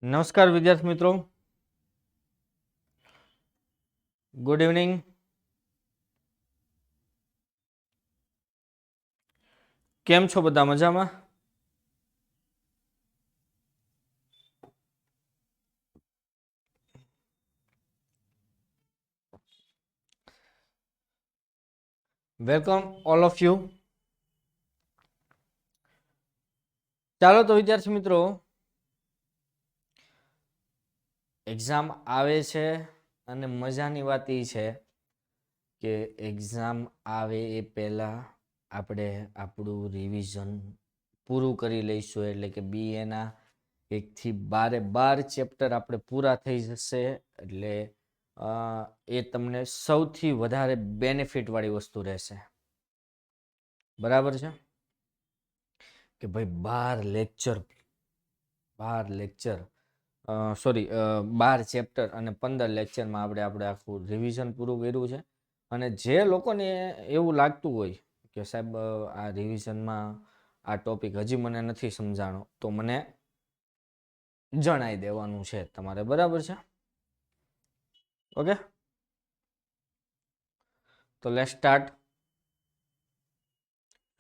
નમસ્કાર વિદ્યાર્થી મિત્રો, ગુડ ઇવનિંગ. કેમ છો બધા? મજામાં? Welcome all of you. ચાલો તો વિદ્યાર્થી મિત્રો, એક્ઝામ આવે છે અને મજાની વાત એ છે કે એક્ઝામ આવે એ પહેલા આપણે આપણું રિવિઝન પૂરું કરી લઈશું. એટલે કે BA ના 1 થી 12 ચેપ્ટર આપણે પૂરા થઈ જશે. એટલે એ તમને સૌથી વધારે બેનિફિટ વાળી વસ્તુ રહેશે. બરાબર છે કે ભાઈ 12 લેક્ચર સોરી 12 ચેપ્ટર અને 15 લેક્ચરમાં આપણે આખું રિવિઝન પૂરું કર્યું છે. અને જે લોકોને એવું લાગતું હોય કે સાહેબ આ રિવિઝનમાં આ ટોપિક હજી મને નથી સમજાણો, તો મને જણાવી દેવાનું છે તમારે. બરાબર છે? ઓકે, તો લેટ્સ સ્ટાર્ટ.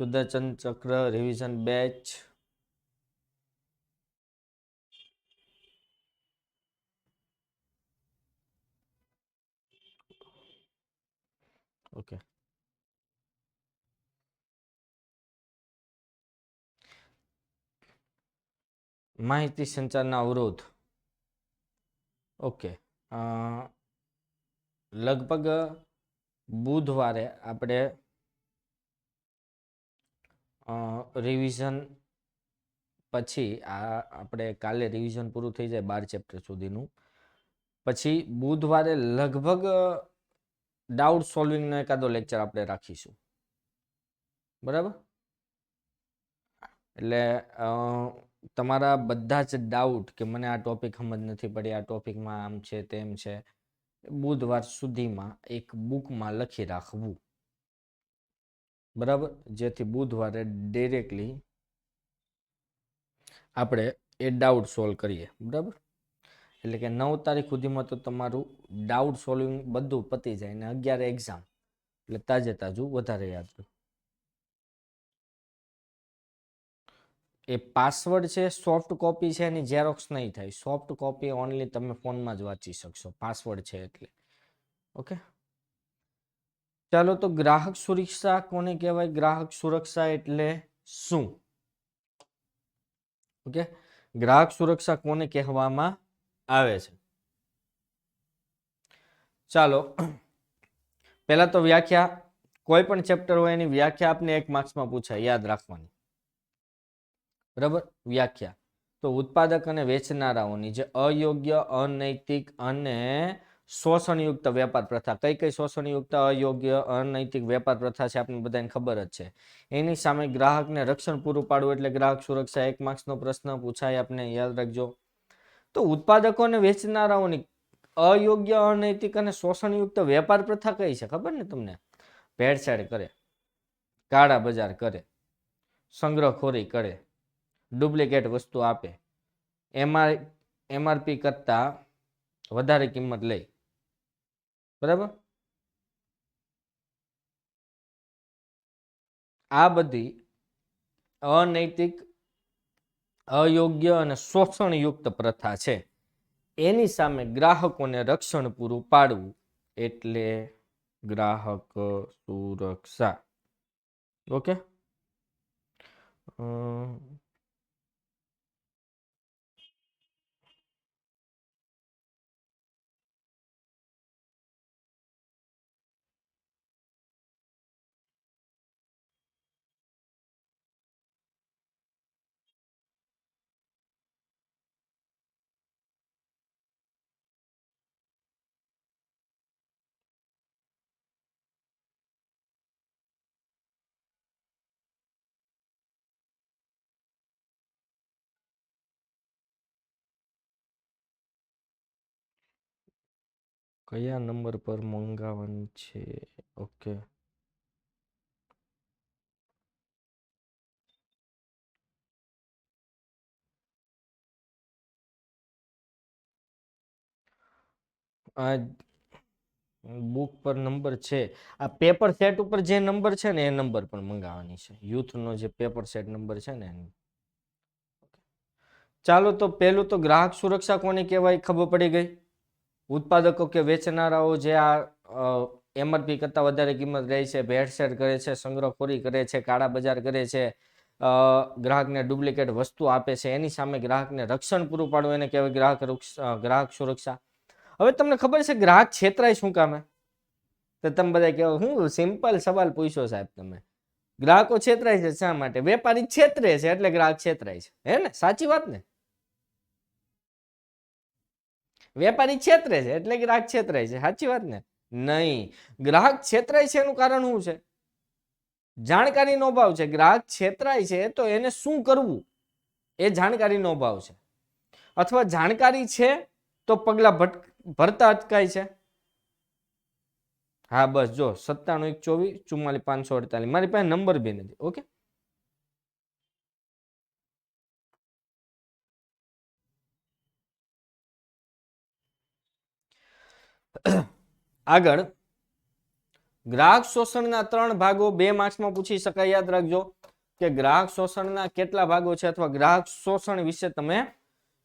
સુદર્શન ચક્ર રિવિઝન બેચ. ઓકે, માહિતી સંચારના અવરોધ. ઓકે, લગભગ બુધવારે આપણે રિવિઝન પછી આપણે કાલે રિવિઝન પૂરું થઈ જાય 12 ચેપ્ટર સુધીનું. પછી બુધવારે લગભગ ડાઉટ સોલ્વિંગનો એકાદો લેક્ચર આપણે રાખીશું. બરાબર? એટલે તમારા બધા જ ડાઉટ કે મને આ ટોપિક સમજ નથી પડી, આ ટોપિકમાં આમ છે તેમ છે, બુધવાર સુધીમાં એક બુકમાં લખી રાખવું. બરાબર? જેથી બુધવારે ડાયરેક્ટલી આપણે એ ડાઉટ સોલ્વ કરીએ. બરાબર? એટલે કે 9 તારીખ સુધીમાં તો તમારું ડાઉટ સોલ્વિંગ બધું પતી જાય ને 11 એક્ઝામ. એટલે તાજું વધારે યાદ રહે. એ પાસવર્ડ છે, સોફ્ટ કોપી છે, એની ઝેરોક્સ નહીં થાય. સોફ્ટ કોપી ઓનલી તમે ફોનમાં જ વાંચી શકશો, પાસવર્ડ છે એટલે. ઓકે, ચાલો તો ગ્રાહક સુરક્ષા કોને કહેવાય? ગ્રાહક સુરક્ષા એટલે શું? ઓકે, ગ્રાહક સુરક્ષા કોને કહેવામાં આવે છે? ચાલો પહેલા તો વ્યાખ્યા. કોઈ પણ ચેપ્ટર હોય એની વ્યાખ્યા આપને 1 માર્ક્સમાં પૂછાય, યાદ રાખવાની. બરાબર? વ્યાખ્યા તો ઉત્પાદક અને વેચનારાઓની જે અયોગ્ય, અનૈતિક અને શોષણયુક્ત વેપાર પ્રથા. કઈ શોષણયુક્ત, અયોગ્ય, અનૈતિક વેપાર પ્રથા છે આપણે બધાને ખબર જ છે. એની સામે ગ્રાહકને રક્ષણ પૂરું પાડવું એટલે ગ્રાહક સુરક્ષા. 1 માર્ક્સનો પ્રશ્ન પૂછાય, આપણે યાદ રાખજો. તો ઉત્પાદકો અને વેચનારાઓની અયોગ્ય, અનૈતિક અને શોષણયુક્ત વેપાર પ્રથા કઈ છે ખબર ને તમને? ભેળસેળ કરે, કાળા બજાર કરે, સંગ્રહખોરી કરે, ડુપ્લિકેટ વસ્તુ આપે, MRP કરતા વધારે કિંમત લે. બરાબર? આ બધી અનૈતિક, અયોગ્ય અને શોષણયુક્ત પ્રથા છે. એની સામે ગ્રાહકોને રક્ષણ પૂરું પાડવું એટલે ગ્રાહક સુરક્ષા. ઓકે, કયા નંબર પર મંગાવવાની છે? ઓકે, આ બુક પર નંબર છે, આ પેપર સેટ ઉપર જે નંબર છે ને એ નંબર પણ મંગાવવાની છે, યુથનો જે પેપર સેટ નંબર છે ને એનો. ચાલો, તો પહેલું તો ગ્રાહક સુરક્ષા કોને કહેવાય ખબર પડી ગઈ. ઉત્પાદકો કે વેચનારાઓ જે આ એમઆરપી કરતા વધારે કિંમત રહે છે, ભેળસેળ કરે છે, સંગ્રહખોરી કરે છે, કાળા બજાર કરે છે, ગ્રાહકને ડુપ્લિકેટ વસ્તુ આપે છે, એની સામે ગ્રાહકને રક્ષણ પૂરું પાડવું એને કહેવાય ગ્રાહક સુરક્ષા. હવે તમને ખબર છે ગ્રાહક છેતરાય શું કામે? તો તમે બધા કહો હું સિમ્પલ સવાલ પૂછ્યો સાહેબ તમે. ગ્રાહકો છેતરાય છે શા માટે? વેપારી છેતરે છે એટલે ગ્રાહક છેતરાય છે, હે ને? સાચી વાત ને? વેપારી છેતરે છે એટલે ગ્રાહક છેતરાય છે, સાચી વાત ને? નહીં, ગ્રાહક છેતરાય છે એનું કારણ શું છે? જાણકારીનો અભાવ છે. ગ્રાહક છેતરાય છે તો એને શું કરવું એ જાણકારીનો અભાવ છે, અથવા જાણકારી છે તો પગલા ભરતા અટકાય છે. હા બસ જો 97 1 24 44 548, મારી પાસે નંબર બી નથી. ઓકે, આગળ ગ્રાહક શોષણના 3 ભાગો 2 માર્ક્સમાં પૂછી શકાય. યાદ રાખજો કે ગ્રાહક શોષણના કેટલા ભાગો છે, અથવા ગ્રાહક શોષણ વિશે તમે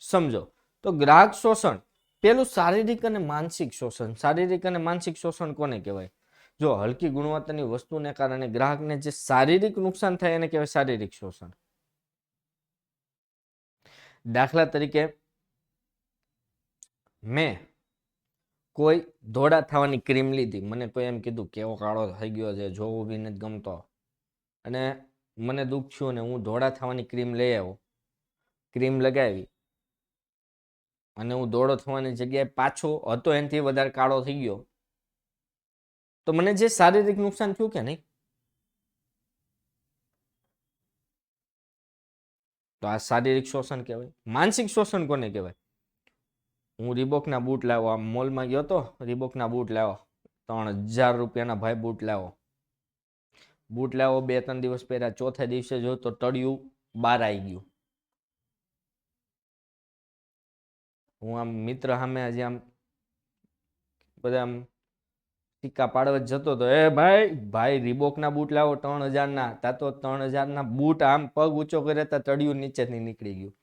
સમજો. તો ગ્રાહક શોષણ પેલું શારીરિક અને માનસિક શોષણ. શારીરિક અને માનસિક શોષણ કોને કહેવાય? જો હલકી ગુણવત્તાની વસ્તુને કારણે ગ્રાહકને જે શારીરિક નુકસાન થાય એને કહેવાય શારીરિક શોષણ. દાખલા તરીકે મેં કોઈ ધોળા થવાની ક્રીમ લીધી, મને કોઈ એમ કીધું કેવો કાળો થઈ ગયો છે, જોવું બી નથી ગમતો, અને મને દુઃખ થયું ને હું ધોળા થવાની ક્રીમ લઈ આવ્યો, ક્રીમ લગાવી અને હું ધોળો થવાની જગ્યાએ પાછો હતો એનાથી વધારે કાળો થઈ ગયો, તો મને જે શારીરિક નુકસાન થયું કે નહીં? તો આ શારીરિક શોષણ કહેવાય. માનસિક શોષણ કોને કહેવાય? હું રીબોકના બૂટ લાવ્યો, આમ મોલમાં ગયો તો રીબોકના બૂટ લાવ્યો, 3000 રૂપિયાના ભાઈ બૂટ લાવ્યો. બૂટ લાવ્યો, 2-3 દિવસ પહેર્યા, ચોથા દિવસે જો તો તળિયું બહાર આવી ગયું. હું આમ મિત્ર સામે હજી આમ બધા આમ સિક્કા પાડવા જતો તો, એ ભાઈ રીબોકના બૂટ લાવો 3000ના, તા તો 3000ના બૂટ આમ પગ ઊંચો કરે તો તળિયું નીચેથી નીકળી ગયું.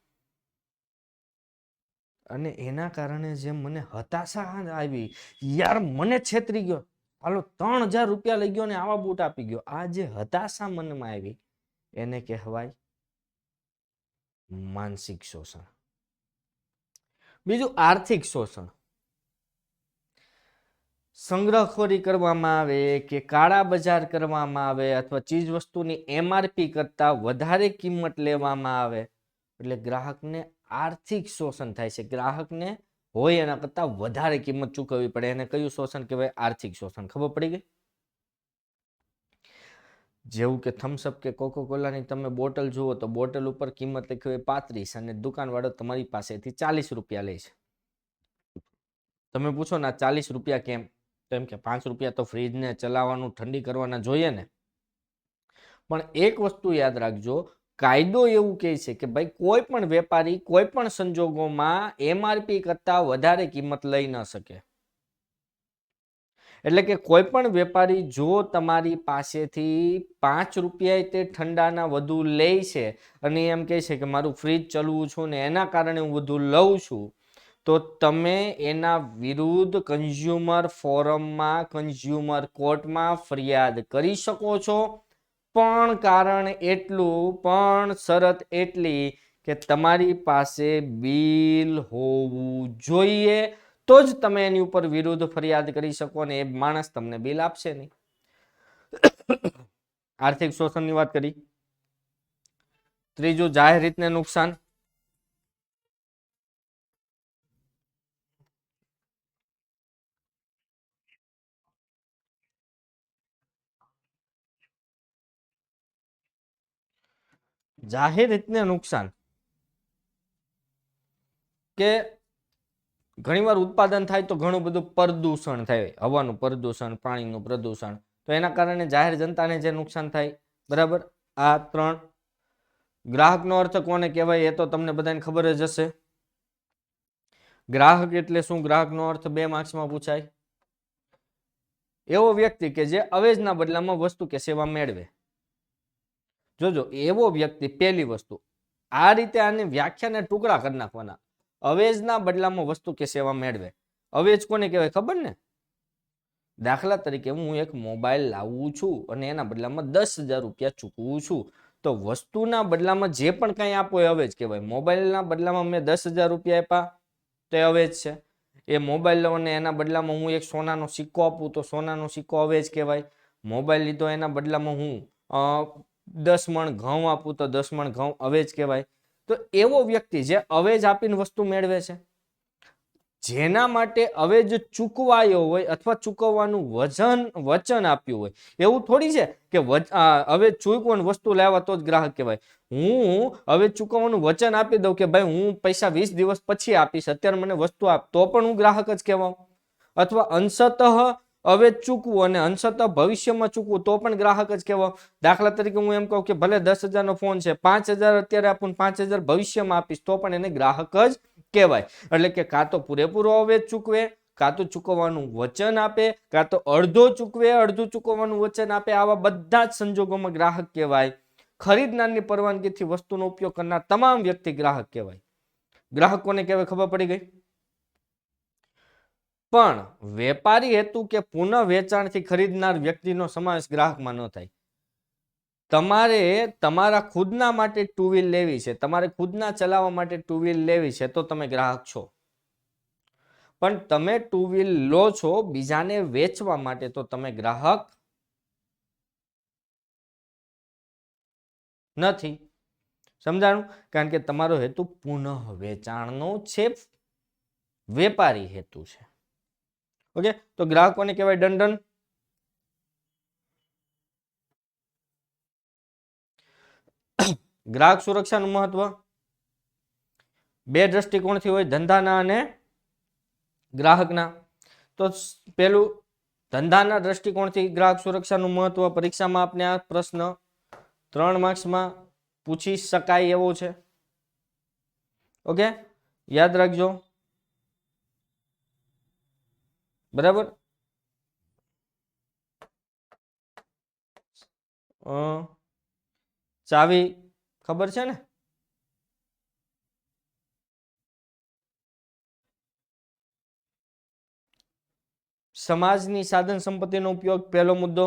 અને એના કારણે જે મને હતાશા આવી, યાર મને છેતરી ગયો, હાલો 3000 રૂપિયા લઈ ગયો ને આવા બૂટ આપી ગયો, આ જે હતાશા મનમાં આવી એને કહેવાય માનસિક શોષણ. બીજું આર્થિક શોષણ. સંગ્રહખોરી કરવામાં આવે કે કાળા બજાર કરવામાં આવે, અથવા ચીજ વસ્તુની એમઆરપી કરતા વધારે કિંમત લેવામાં આવે, એટલે ગ્રાહકને આર્થિક શોષણ થાય છે. ગ્રાહકને હોય એના કરતા વધારે કિંમત ચૂકવવી પડે, એને કયું શોષણ કહેવાય? આર્થિક શોષણ. ખબર પડી ગઈ? જેવું કે થમ્સઅપ કે કોકોકોલાની તમે બોટલ જુઓ તો બોટલ ઉપર કિંમત લખી હોય 35 અને દુકાનવાળો તમારી પાસેથી 40 રૂપિયા લે છે. તમે પૂછો ને 40 રૂપિયા કેમ? તો એમ કે 5 રૂપિયા તો ફ્રીજને ચલાવવાનું, ઠંડી કરવાના જોઈએ ને. પણ એક વસ્તુ યાદ રાખજો, કાયદો એવું કહે છે કે ભાઈ કોઈ પણ વેપારી કોઈ પણ સંજોગોમાં એમઆરપી કરતા વધારે કિંમત લઈ ન શકે. એટલે કે કોઈ પણ વેપારી જો તમારી પાસેથી 5 રૂપિયા તે ઠંડાના વધુ લે છે અને એમ કહે છે કે મારું ફ્રીજ ચલાવવું છું ને એના કારણે હું વધુ લઉં છું, તો તમે એના વિરુદ્ધ કન્ઝ્યુમર ફોરમમાં, કન્ઝ્યુમર કોર્ટમાં ફરિયાદ કરી શકો છો. પણ કારણ એટલું, પણ શરત એટલી કે તમારી પાસે બિલ હોવું જોઈએ, તો જ તમે એની ઉપર વિરુદ્ધ ફરિયાદ કરી શકો ને એ માણસ તમને બિલ આપશે નહીં. આર્થિક શોષણની વાત કરી. ત્રીજું જાહેર હિતને નુકસાન. જાહેર હિતને નુકસાન કે ઘણીવાર ઉત્પાદન થાય તો ઘણું બધું પ્રદૂષણ થાય, હવાનું પ્રદૂષણ, પાણીનું પ્રદૂષણ, તો એના કારણે જાહેર જનતાને જે નુકસાન થાય. બરાબર, આ 3. ગ્રાહકનો અર્થ કોને કહેવાય એ તો તમને બધાને ખબર જ હશે. ગ્રાહક એટલે શું? ગ્રાહકનો અર્થ 2 માર્ક્સમાં પૂછાય. એવો વ્યક્તિ કે જે અવેજના બદલામાં વસ્તુ કે સેવા મેળવે. જોજો, એવો વ્યક્તિ, પહેલી વસ્તુ, આ રીતે આની વ્યાખ્યાને ટુકડા કરી નાખવાના. અવેજના બદલામાં વસ્તુ કે સેવા મેળવે. અવેજ કોને કહેવાય ખબર ને? દાખલા તરીકે હું એક મોબાઈલ લાવું છું અને એના બદલામાં 10,000 રૂપિયા ચૂકવું છું, તો વસ્તુના બદલામાં જે પણ કંઈ આપો એ અવેજ કહેવાય. મોબાઈલના બદલામાં મેં 10,000 રૂપિયા આપ્યા તો એ અવેજ છે. એ મોબાઈલ લો અને એના બદલામાં હું એક સોનાનો સિક્કો આપું તો સોનાનો સિક્કો અવેજ કહેવાય. મોબાઈલ લીધો એના બદલામાં હું 10 મણ ઘઉં આપું તો 10 મણ ઘઉં અવેજ કહેવાય. તો એવો વ્યક્તિ જે અવેજ આપીને વસ્તુ મેળવે છે, જેના માટે અવેજ ચૂકવાયો હોય અથવા ચૂકવવાનું વચન આપ્યું હોય. એવું થોડી છે કે અવેજ ચૂકવવાનું વસ્તુ લાવ્યા તો જ ગ્રાહક કહેવાય. હું અવેજ ચૂકવવાનું વચન આપી દઉં કે ભાઈ હું પૈસા 20 દિવસ પછી આપીશ, અત્યારે મને વસ્તુ આપ, તો પણ હું ગ્રાહક જ કહેવાઉં. અથવા અંશતઃ અવેજ ચૂકવું અને અંશતઃ ભવિષ્યમાં ચૂકવું તો પણ ગ્રાહક જ કહેવાઉં. દાખલા તરીકે હું એમ કહું કે ભલે 10,000 નો ફોન છે, 5,000 અત્યારે આપું, 5,000 ભવિષ્યમાં આપીશ, તો પણ એને ગ્રાહક જ કહેવાય. એટલે કે કાં તો પૂરેપૂરો અવેજ ચૂકવે, કાં તો ચૂકવવાનું વચન આપે, કાં તો અડધો ચૂકવે, અડધું ચૂકવવાનું વચન આપે. આવા બધા જ સંજોગોમાં ગ્રાહક કહેવાય. ખરીદનારની પરવાનગીથી વસ્તુનો ઉપયોગ કરનાર તમામ વ્યક્તિ ગ્રાહક કહેવાય. ગ્રાહક કોને કહેવાય ખબર પડી ગઈ? પણ વેપારી હેતુ કે પુનઃ વેચાણથી ખરીદનાર વ્યક્તિનો સમાવેશ ગ્રાહકમાં ન થાય. તમારે તમારા ખુદના માટે ટુ વ્હીલ લેવી છે, તમારે ખુદના ચલાવવા માટે ટુ વ્હીલ લેવી છે, તો તમે ગ્રાહક છો. પણ તમે ટુ વ્હીલ લો છો બીજાને વેચવા માટે, તો તમે ગ્રાહક નથી. સમજાણું? કારણ કે તમારો હેતુ પુનઃ વેચાણનો છે, વેપારી હેતુ છે. ઓકે, તો ગ્રાહકોને કહેવાય દંડન. ગ્રાહક સુરક્ષાનું મહત્વ 2 દ્રષ્ટિકોણથી હોય, ધંધાના અને ગ્રાહકના. તો પેલું, ધંધાના દ્રષ્ટિકોણથી ગ્રાહક સુરક્ષાનું મહત્વ. પરીક્ષામાં આપને આ પ્રશ્ન 3 માર્ક્સમાં પૂછી શકાય એવો છે. ઓકે, યાદ રાખજો. બરાબર. ચાવી ખબર છે ને? સમાજની સાધન સંપત્તિનો ઉપયોગ, પહેલો મુદ્દો.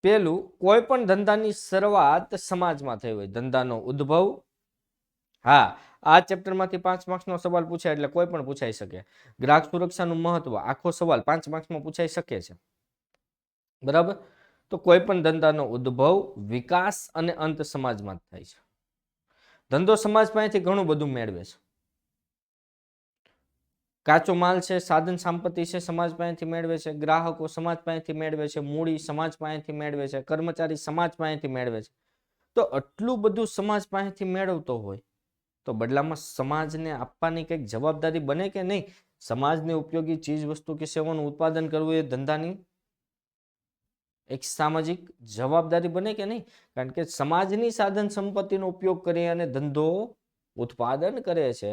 પેલું, કોઈ પણ ધંધાની શરૂઆત સમાજમાં થઈ હોય. ધંધાનો ઉદ્ભવ. હા, આ ચેપ્ટરમાંથી 5 માર્ક્સનો સવાલ પૂછાય એટલે કોઈ પણ પૂછાઈ શકે. ગ્રાહક સુરક્ષાનું મહત્વ, આખો સવાલ 5 માર્ક્સમાં પૂછાઈ શકે છે. બરાબર. તો કોઈ પણ ધંધાનો ઉદ્ભવ, વિકાસ અને અંત સમાજમાં જ થાય છે. ધંધો સમાજ પાસેથી ઘણું બધું મેળવે છે. કાચો માલ છે, સાધન સંપત્તિ છે, સમાજ પાસેથી મેળવે છે. ગ્રાહકો સમાજ પાસેથી મેળવે છે. મૂડી સમાજ પાસેથી મેળવે છે. કર્મચારી સમાજ પાસેથી મેળવે છે. તો આટલું બધું સમાજ પાસેથી મેળવતો હોય તો બદલામાં સમાજને આપવાની કંઈક જવાબદારી બને કે નહીં? સમાજને ઉપયોગી ચીજ વસ્તુ કે સેવાનું ઉત્પાદન કરવું એ ધંધાની એક સામાજિક જવાબદારી બને કે નહીં? કારણ કે સમાજની સાધન સંપત્તિનો ઉપયોગ કરી અને ધંધો ઉત્પાદન કરે છે.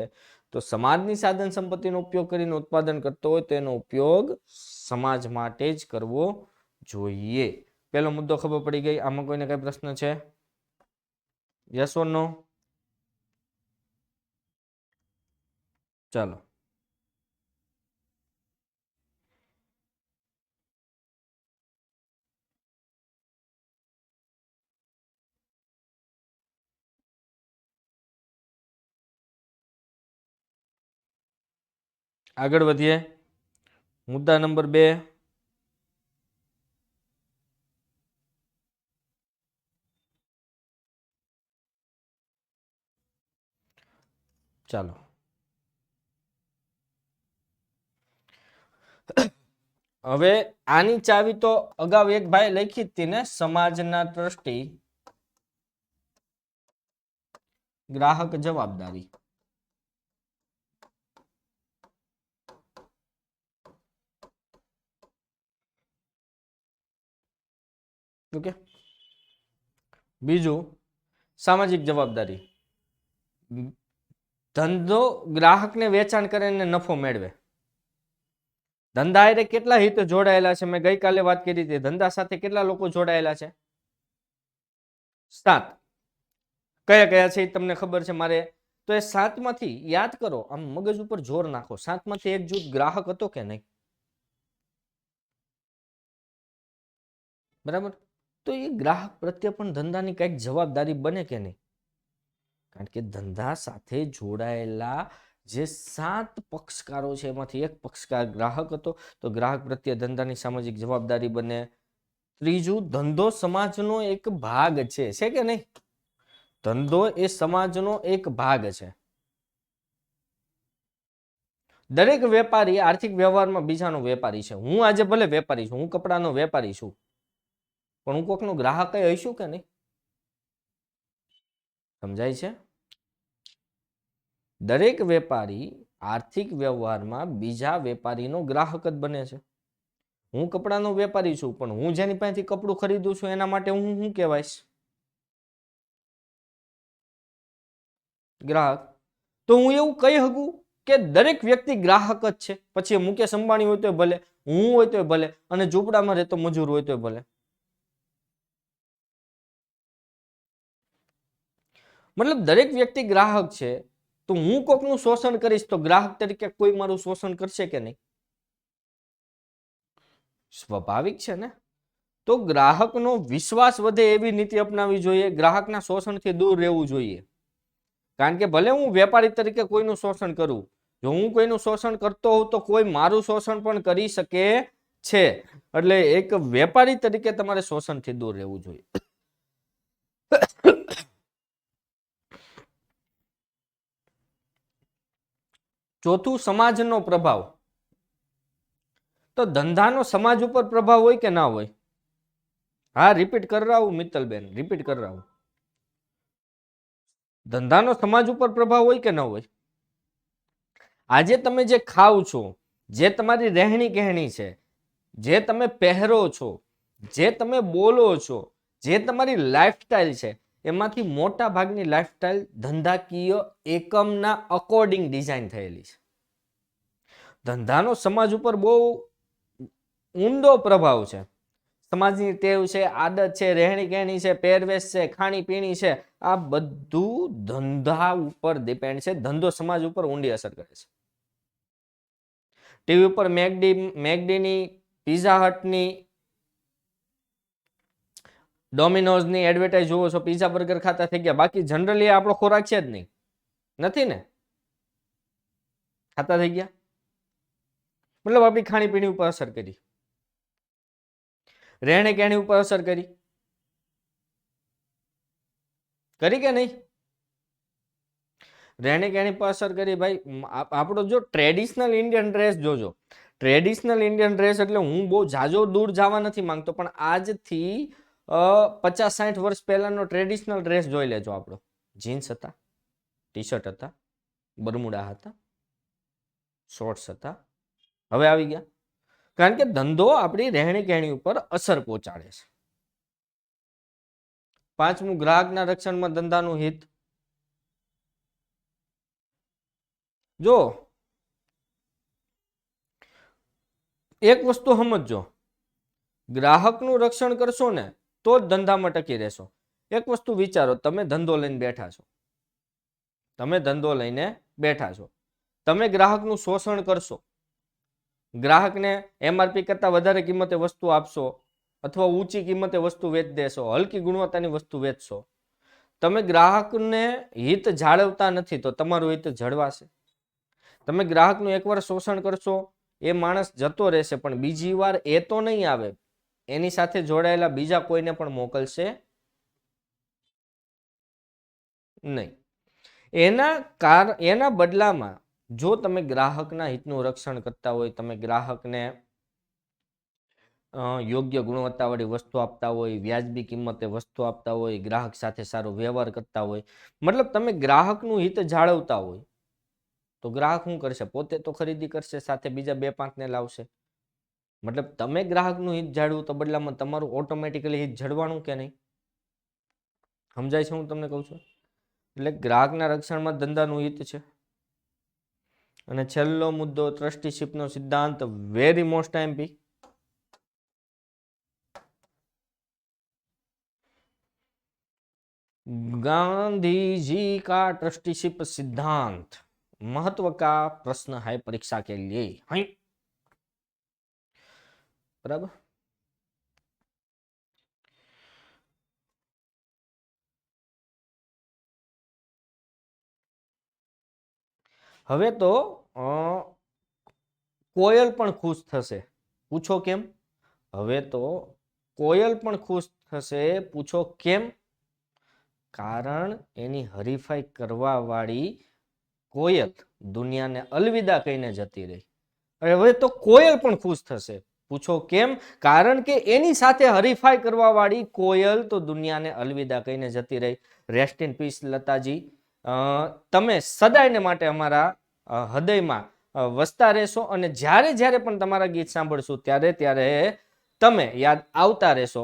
તો સમાજની સાધન સંપત્તિનો ઉપયોગ કરીને ઉત્પાદન કરતો હોય તો એનો ઉપયોગ સમાજ માટે જ કરવો જોઈએ. પેલો મુદ્દો ખબર પડી ગઈ. આમાં કોઈને કઈ પ્રશ્ન છે? યસ ઓર નો? ચાલો. આગળ વધીએ. મુદ્દા નંબર 2. ચાલો. હવે આની ચાવી તો અગાઉ એક ભાઈ લખી હતી ને, સમાજના ટ્રસ્ટી, ગ્રાહક જવાબદારી. ઓકે. બીજું, સામાજિક જવાબદારી. ધંધો ગ્રાહકને વેચાણ કરીને નફો મેળવે. ધંધા હારે કેટલા હિત જોડાયેલા છે? મેં ગઈકાલે વાત કરી હતી. ધંધા સાથે કેટલા લોકો જોડાયેલા છે? 7. કયા કયા છે એ તમને ખબર છે મારે? તો એ 7 માંથી યાદ કરો, આમ મગજ ઉપર જોર નાખો. 7 માંથી એક જૂથ ગ્રાહક હતો કે નહીં? બરાબર. તો એ ગ્રાહક પ્રત્યે પણ ધંધાની કઈક જવાબદારી બને કે નહીં? કારણ કે ધંધા સાથે જોડાયેલા જે 7 પક્ષકારો છે એમાંથી એક પક્ષકાર ગ્રાહક હતો, તો ગ્રાહક પ્રત્યે ધંધાની સામાજિક જવાબદારી બને. ત્રીજું, ધંધો સમાજનો એક ભાગ છે કે નહીં? ધંધો એ સમાજનો એક ભાગ છે. દરેક વેપારી આર્થિક વ્યવહારમાં બીજાનો વેપારી છે. હું આજે ભલે વેપારી છું, હું કપડાનો વેપારી છું, પણ હું કોકનો ગ્રાહક હઈશું કે નહીં? સમજાય છે? દરેક વેપારી આર્થિક વ્યવહારમાં બીજા વેપારીનો ગ્રાહક જ બને છે. હું કપડાનો વેપારી છું, પણ હું જેની પાસેથી કપડું ખરીદું છું એના માટે હું શું કહેવાઈશ? ગ્રાહક. તો હું એવું કહી શકું કે દરેક વ્યક્તિ ગ્રાહક જ છે? પછી મુકેશ અંબાણી હોય તો ભલે, હું હોય તો ભલે, અને ઝૂંપડામાં રહેતો મજૂર હોય તો ભલે. મતલબ દરેક વ્યક્તિ ગ્રાહક છે. તો હું કોકનું શોષણ કરીશ તો ગ્રાહક તરીકે કોઈ મારું શોષણ કરશે કે નહીં? સ્વાભાવિક છે ને. તો ગ્રાહકનો વિશ્વાસ વધે એવી નીતિ અપનાવવી જોઈએ. ગ્રાહકના શોષણથી દૂર રહેવું જોઈએ. કારણ કે ભલે હું વેપારી તરીકે કોઈનું શોષણ કરું, જો હું કોઈનું શોષણ કરતો હોઉં તો કોઈ મારું શોષણ પણ કરી શકે છે. એટલે એક વેપારી તરીકે તમારે શોષણથી દૂર રહેવું જોઈએ. ચોથું, સમાજનો પ્રભાવ. તો ધંધાનો સમાજ ઉપર પ્રભાવ હોય કે ના હોય? હા, રિપીટ કર રહા હું મિત્તલબેન, રિપીટ કર રહા હું. ધંધાનો સમાજ ઉપર પ્રભાવ હોય કે ન હોય? આજે તમે જે ખાવ છો, જે તમારી રહેણી કહેણી છે, જે તમે પહેરો છો, જે તમે બોલો છો, જે તમારી લાઈફસ્ટાઈલ છે, એમાંથી મોટા ભાગની લાઈફસ્ટાઈલ ધંધાકીય એકમના અકોર્ડિંગ ડિઝાઇન થયેલી છે. ધંધાનો સમાજ ઉપર બહુ ઊંડો પ્રભાવ છે. સમાજની ટેવ છે, આદત છે, રહેણી કહેણી છે, પહેરવેશ છે, ખાણી પીણી છે, આ બધું ધંધા ઉપર ડિપેન્ડ છે. ધંધો સમાજ ઉપર ઊંડી અસર કરે છે. ટીવી ઉપર મેકડીની, પિઝા હટની, ડોમિનોઝની એડવર્ટાઇઝ જોવો છો, પિઝા બર્ગર ખાતા થઈ ગયા. બાકી જનરલી આપણો ખોરાક છે જ નહીં, નથી ને? ખાતા થઈ ગયા, મતલબ આપણી ખાણી પીણી ઉપર અસર કરી, રહેણી કહેણી ઉપર અસર કરી કે નહીં? રહેણી કહેણી પર અસર કરી. ભાઈ આપણો જો ટ્રેડિશનલ ઇન્ડિયન ડ્રેસ જોજો. ટ્રેડિશનલ ઇન્ડિયન ડ્રેસ એટલે હું બહુ જાજો દૂર જવા નથી માંગતો, પણ આજથી 50-60 વર્ષ પહેલાનો ટ્રેડિશનલ ડ્રેસ જોઈ લેજો. આપણો જીન્સ હતા, ટી શર્ટ હતા, બરમુડા હતા, શોર્ટ્સ હતા. હવે આવી ગયા. કારણ કે ધંધો આપણી રહેણી કહેણી ઉપર અસર પહોંચાડે છે. પાંચમું, ગ્રાહકના રક્ષણમાં ધંધાનું હિત. જો એક વસ્તુ સમજો, ગ્રાહકનું રક્ષણ કરશો ને તો જ ધંધામાં ટકી રહેશો. એક વસ્તુ વિચારો, તમે ધંધો લઈને બેઠા છો, તમે ગ્રાહકનું શોષણ કરશો, ગ્રાહકને MRP કરતા વધારે કિંમતે વસ્તુ આપશો, અથવા ઊંચી કિંમતે વસ્તુ વેચ દેશો, હલકી ગુણવત્તાની વસ્તુ વેચશો. તમે ગ્રાહકને હિત જાળવતા નથી તો તમારું હિત જળવાશે. તમે ગ્રાહકનું એકવાર શોષણ કરશો, એ માણસ જતો રહેશે, પણ બીજી વાર એ તો નહીં આવે, એની સાથે જોડાયેલા બીજા કોઈને પણ મોકલશે નહીં. એના બદલામાં જો તમે ગ્રાહકના હિતનું રક્ષણ કરતા હોય, તમે ગ્રાહકને યોગ્ય ગુણવત્તાવાળી વસ્તુ આપતા હોય, વ્યાજબી કિંમતે વસ્તુ આપતા હોય, ગ્રાહક સાથે સારો વ્યવહાર કરતા હોય, મતલબ તમે ગ્રાહકનું હિત જાળવતા હોય, તો ગ્રાહક શું કરશે? પોતે તો ખરીદી કરશે, સાથે બીજા 2-5 ને લાવશે. મતલબ તમે ગ્રાહકનું હિત જાળવું તો બદલામાં તમારું ઓટોમેટિકલી હિત જળવાનું કે નહીં? સમજાય છે હું તમને કહું છું? એટલે ગ્રાહકના રક્ષણમાં ધંધાનું હિત છે. અને છેલ્લો મુદ્દો ટ્રસ્ટીશીપનો સિદ્ધાંત, very most MP. Gandhi ji का ट्रस्टीशिप सिद्धांत महत्व का प्रश्न है परीक्षा के लिए. बराबर. હવે તો કોયલ પણ ખુશ થશે. પૂછો કેમ? હવે તો કોયલ પણ ખુશ થશે. પૂછો કેમ? કારણ એની હરીફાઈ કરવા વાળી કોયલ દુનિયાને અલવિદા કહીને જતી રહી. હવે તો કોયલ પણ ખુશ થશે. પૂછો કેમ? કારણ કે એની સાથે હરીફાઈ કરવા વાળી કોયલ તો દુનિયાને અલવિદા કહીને જતી રહી. રેસ્ટ ઇન પીસ લતાજી. તમે સદાયને માટે અમારા હૃદયમાં વસતા રહેશો અને જ્યારે જ્યારે પણ તમારા ગીત સાંભળશું ત્યારે ત્યારે તમે યાદ આવતા રહેશો.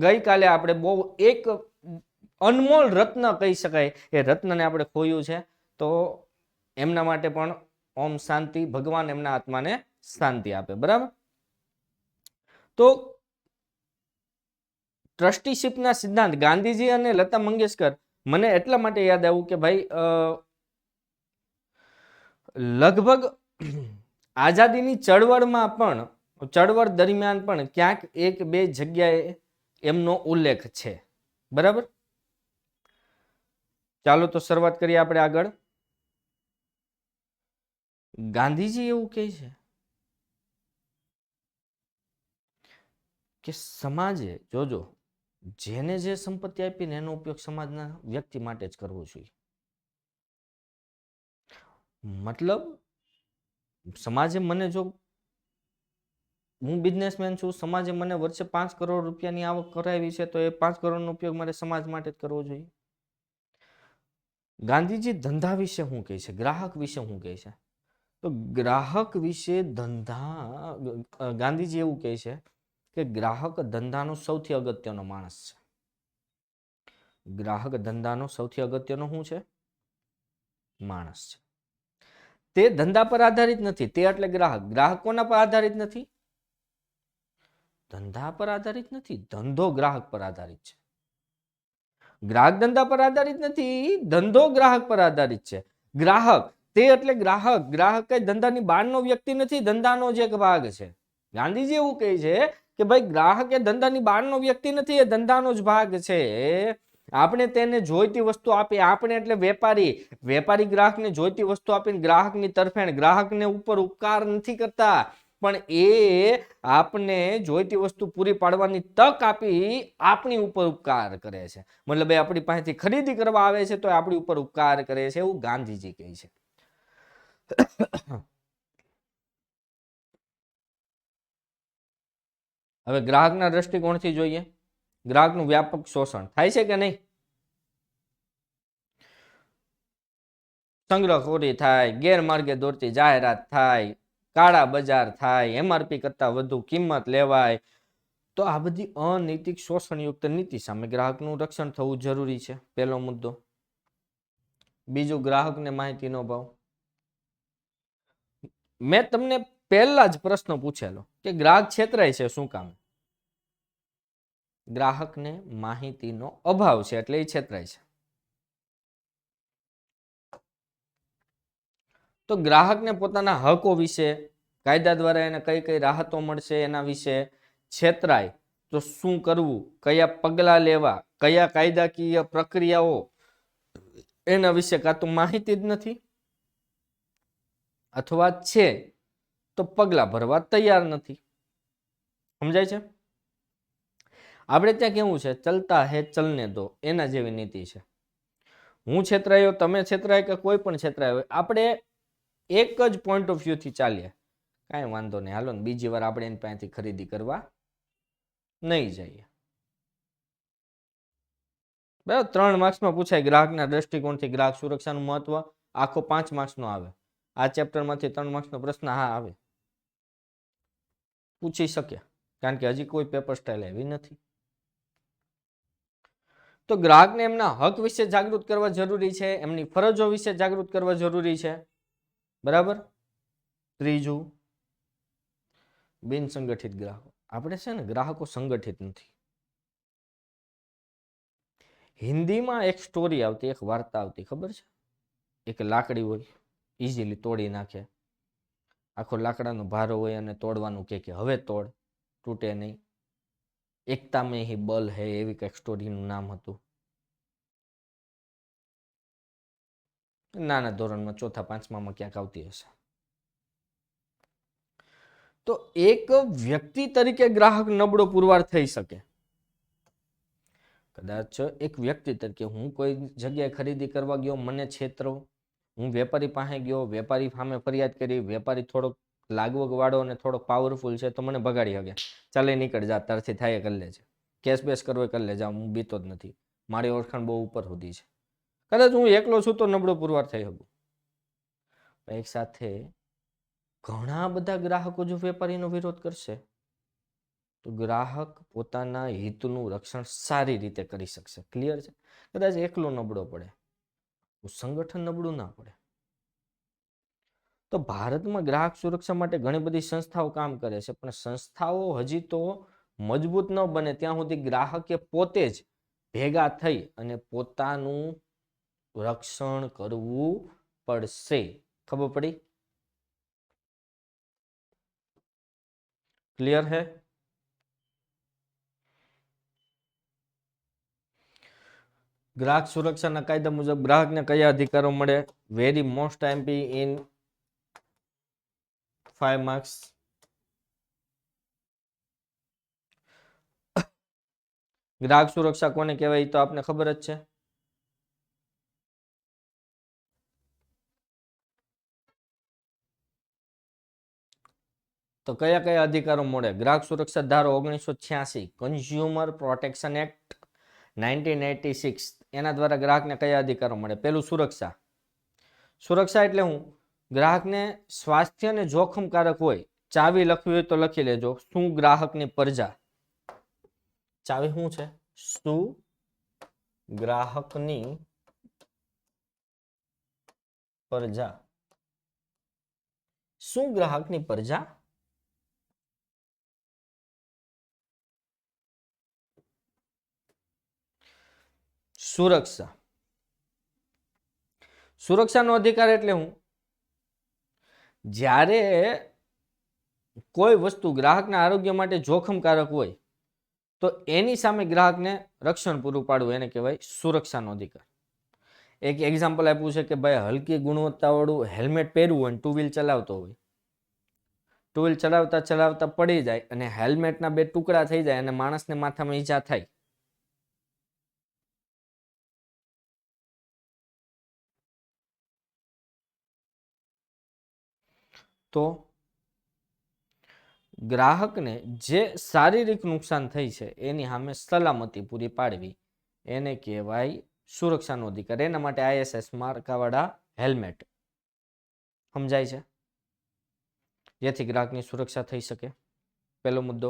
ગઈકાલે આપણે બહુ એક અનમોલ રત્ન કહી શકાય એ રત્નને આપણે ખોયું છે. તો એમના માટે પણ ઓમ શાંતિ, ભગવાન એમના આત્માને શાંતિ આપે. બરાબર. તો ટ્રસ્ટીશીપના સિદ્ધાંત ગાંધીજી અને લતા મંગેશકર મને એટલા માટે યાદ આવ્યું કે ભાઈ લગભગ આઝાદીની ચળવળમાં પણ, ચળવળ દરમિયાન પણ ક્યાંક એક બે જગ્યાએ એમનો ઉલ્લેખ છે. બરાબર. ચાલો તો શરૂઆત કરીએ આપણે આગળ. ગાંધીજી એવું કહે છે કે સમાજે, જોજો, જેને જે સંપત્તિ આપીને એનો ઉપયોગ સમાજના વ્યક્તિ માટે જ કરવો જોઈએ. મતલબ સમાજે મને, જો હું બિઝનેસમેન છું, સમાજે મને વર્ષે 5 કરોડ રૂપિયાની આવક કરાવી છે તો એ 5 કરોડનો ઉપયોગ મારે સમાજ માટે જ કરવો જોઈએ. ગાંધીજી ધંધા વિશે શું કહે છે, ગ્રાહક વિશે શું કહે છે? તો ગ્રાહક વિશે ગાંધીજી એવું કહે છે કે ગ્રાહક ધંધાનો સૌથી અગત્યનો માણસ છે. ગ્રાહક ધંધાનો સૌથી અગત્યનો શું છે? માણસ છે. તે ધંધા પર આધારિત નથી. તે એટલે ગ્રાહક. ગ્રાહક કોના પર આધારિત નથી? ધંધા પર આધારિત નથી. ધંધો ગ્રાહક પર આધારિત છે. ગ્રાહક ધંધા પર આધારિત નથી, ધંધો ગ્રાહક પર આધારિત છે. ગ્રાહક તે એટલે ગ્રાહક. ગ્રાહક કઈ ધંધાની બહારનો વ્યક્તિ નથી, ધંધાનો જ એક ભાગ છે. ગાંધીજી એવું કહે છે કે ભાઈ ગ્રાહક એ ધંધાની બહારનો વ્યક્તિ નથી, એ ધંધાનો જ ભાગ છે. આપણે તેને જોઈતી વસ્તુ આપી, આપણે એટલે વેપારી. વેપારી ગ્રાહકને જોઈતી વસ્તુ આપીને ગ્રાહકની તરફેણ, ગ્રાહકને ઉપર ઉપકાર નથી કરતા, પણ એ આપને જોઈતી વસ્તુ પૂરી પાડવાની તક આપી આપણી ઉપર ઉપકાર કરે છે. મતલબ એ આપણી પાસેથી ખરીદી કરવા આવે છે તો આપણી ઉપર ઉપકાર કરે છે, એવું ગાંધીજી કહે છે. હવે ગ્રાહકના દ્રષ્ટિકોણથી જોઈએ. ગ્રાહકનું વ્યાપક શોષણ થાય છે કે નહીં? સંગ્રહખોરી થાય, ગેરમાર્ગે દોરતી જાહેરાત થાય, કાળા બજાર થાય, એમઆરપી કરતા વધુ કિંમત લેવાય. તો આ બધી અનૈતિક શોષણયુક્ત નીતિ સામે ગ્રાહકનું રક્ષણ થવું જરૂરી છે. પહેલો મુદ્દો. બીજું, ગ્રાહકને માહિતીનો ભાવ. મેં તમને પહેલા જ પ્રશ્ન પૂછેલો કે ગ્રાહક છેતરાય છે શું કામ? ગ્રાહકને માહિતીનો અભાવ છે એટલે એ છેતરાય છે. તો ગ્રાહકને પોતાના હકો વિશે, કાયદા દ્વારા એને કઈ કઈ રાહતો મળશે એના વિશે છેતરાય તો શું કરવું, કયા પગલાં લેવા, કયા કાયદાકીય પ્રક્રિયાઓ, એના વિશે કાં તો માહિતી જ નથી અથવા છે તો પગલાં ભરવા તૈયાર નથી. સમજાય છે? આપણે ત્યાં કેવું છે, ચલતા હે ચલને દો, એના જેવી નીતિ છે. હું છેતરાયો, તમે છેતરાય કે કોઈ પણ છેતરાય હોય, આપણે એક જ પોઈન્ટ ઓફ વ્યૂથી ચાલીએ, કાંઈ વાંધો નહીં, હાલો ને બીજી વાર આપણે એની પાસેથી ખરીદી કરવા નહીં જઈએ. બરાબર. 3 માર્ક્સમાં પૂછાય ગ્રાહકના દ્રષ્ટિકોણથી ગ્રાહક સુરક્ષાનું મહત્વ. આખો 5 માર્ક્સનો આવે. આ ચેપ્ટરમાંથી 3 માર્ક્સનો પ્રશ્ન હા આવે, પૂછી શકે, કારણ કે હજી કોઈ પેપર સ્ટાઇલ આવી નથી. તો ગ્રાહકને એમના હક વિશે જાગૃત કરવા જરૂરી છે, એમની ફરજો વિશે જાગૃત કરવા જરૂરી છે, બરાબર. ત્રીજું, બિન સંગઠિત ગ્રાહકો. આપણે છે ને ગ્રાહકો સંગઠિત નથી. હિન્દીમાં એક સ્ટોરી આવતી, એક વાર્તા આવતી, ખબર છે? એક લાકડી હોય, ઇઝીલી તોડી નાખે, આખો લાકડાનો ભારો હોય અને તોડવાનું કે હવે તોડ, તૂટે નહીં, એકતા મેં હી બલ હે, એવી કંઈક સ્ટોરીનું નામ હતું. નાના ધોરણમાં ચોથા પાંચમામાં ક્યાંક આવતી હશે. તો એક વ્યક્તિ તરીકે ગ્રાહક નબળો પુરવાર થઈ શકે. કદાચ એક વ્યક્તિ તરીકે હું કોઈ જગ્યાએ ખરીદી કરવા ગયો, મને છેતરો, હું વેપારી પાસે ગયો, વેપારી સામે ફરિયાદ કરી, વેપારી થોડોક લાગવગ વાળો અને થોડોક પાવરફુલ છે તો મને બગાડી શકે. ચાલે નીકળ જા, તારથી થાય કરી લેજે, કેશ બેસ કરવો કરી લેજે, હું બીતો જ નથી, મારી ઓળખાણ બહુ ઉપર સુધી છે. કદાચ હું એકલો છું તો નબળો પુરવાર થઈ શકું. એક સાથે ઘણા બધા ગ્રાહકો જો વેપારીનો વિરોધ કરશે તો ગ્રાહક પોતાના હિતનું રક્ષણ સારી રીતે કરી શકશે. ક્લિયર છે? કદાચ એકલો નબળો પડે, સંગઠન નબળું ના પડે. તો ભારતમાં ગ્રાહક સુરક્ષા માટે ઘણી બધી સંસ્થાઓ કામ કરે છે, પણ સંસ્થાઓ હજી તો મજબૂત ન બને ત્યાં સુધી ગ્રાહકે પોતે જ ભેગા થઈ અને પોતાનું રક્ષણ કરવું પડશે. ખબર પડી? ક્લિયર હે? ગ્રાહક સુરક્ષાના કાયદા મુજબ ગ્રાહકને કયા અધિકારો મળે? Very most MP in 5 marks. ગ્રાહક સુરક્ષા કોને કહેવાય તો આપને ખબર જ છે. તો કયા કયા અધિકારો મળે? ગ્રાહક સુરક્ષા ધારો 1986, કન્ઝ્યુમર પ્રોટેક્શન એક્ટ 1986, એના દ્વારા ગ્રાહકને કયા અધિકારો મળે? પેલું સુરક્ષા. સુરક્ષા એટલે હું ગ્રાહકને સ્વાસ્થ્ય અને જોખમકારક હોય, ચાવી લખવી હોય તો લખી લેજો, શું ગ્રાહકની પ્રજા. ચાવી શું છે? શું ગ્રાહકની પ્રજા. શું ગ્રાહકની પ્રજા? સુરક્ષા. સુરક્ષાનો અધિકાર એટલે હું જ્યારે કોઈ વસ્તુ ગ્રાહકના આરોગ્ય માટે જોખમકારક હોય તો એની સામે ગ્રાહકને રક્ષણ પૂરું પાડવું, એને કહેવાય સુરક્ષાનો અધિકાર. એક એક્ઝામ્પલ આપ્યું છે કે ભાઈ હલકી ગુણવત્તાવાળું હેલ્મેટ પહેરવું હોય, ટુ વ્હીલ ચલાવતો હોય, ટુ વ્હીલ ચલાવતા ચલાવતા પડી જાય અને હેલ્મેટના 2 ટુકડા થઈ જાય અને માણસને માથામાં ઈજા થાય, તો ગ્રાહકને જે શારીરિક નુકસાન થઈ છે એની સામે સલામતી પૂરી પાડવી, એને કહેવાય સુરક્ષાનો અધિકાર. એના માટે ISS માર્કાવાળા હેલ્મેટ. સમજાય છે? જેથી ગ્રાહકની સુરક્ષા થઈ શકે. પહેલો મુદ્દો.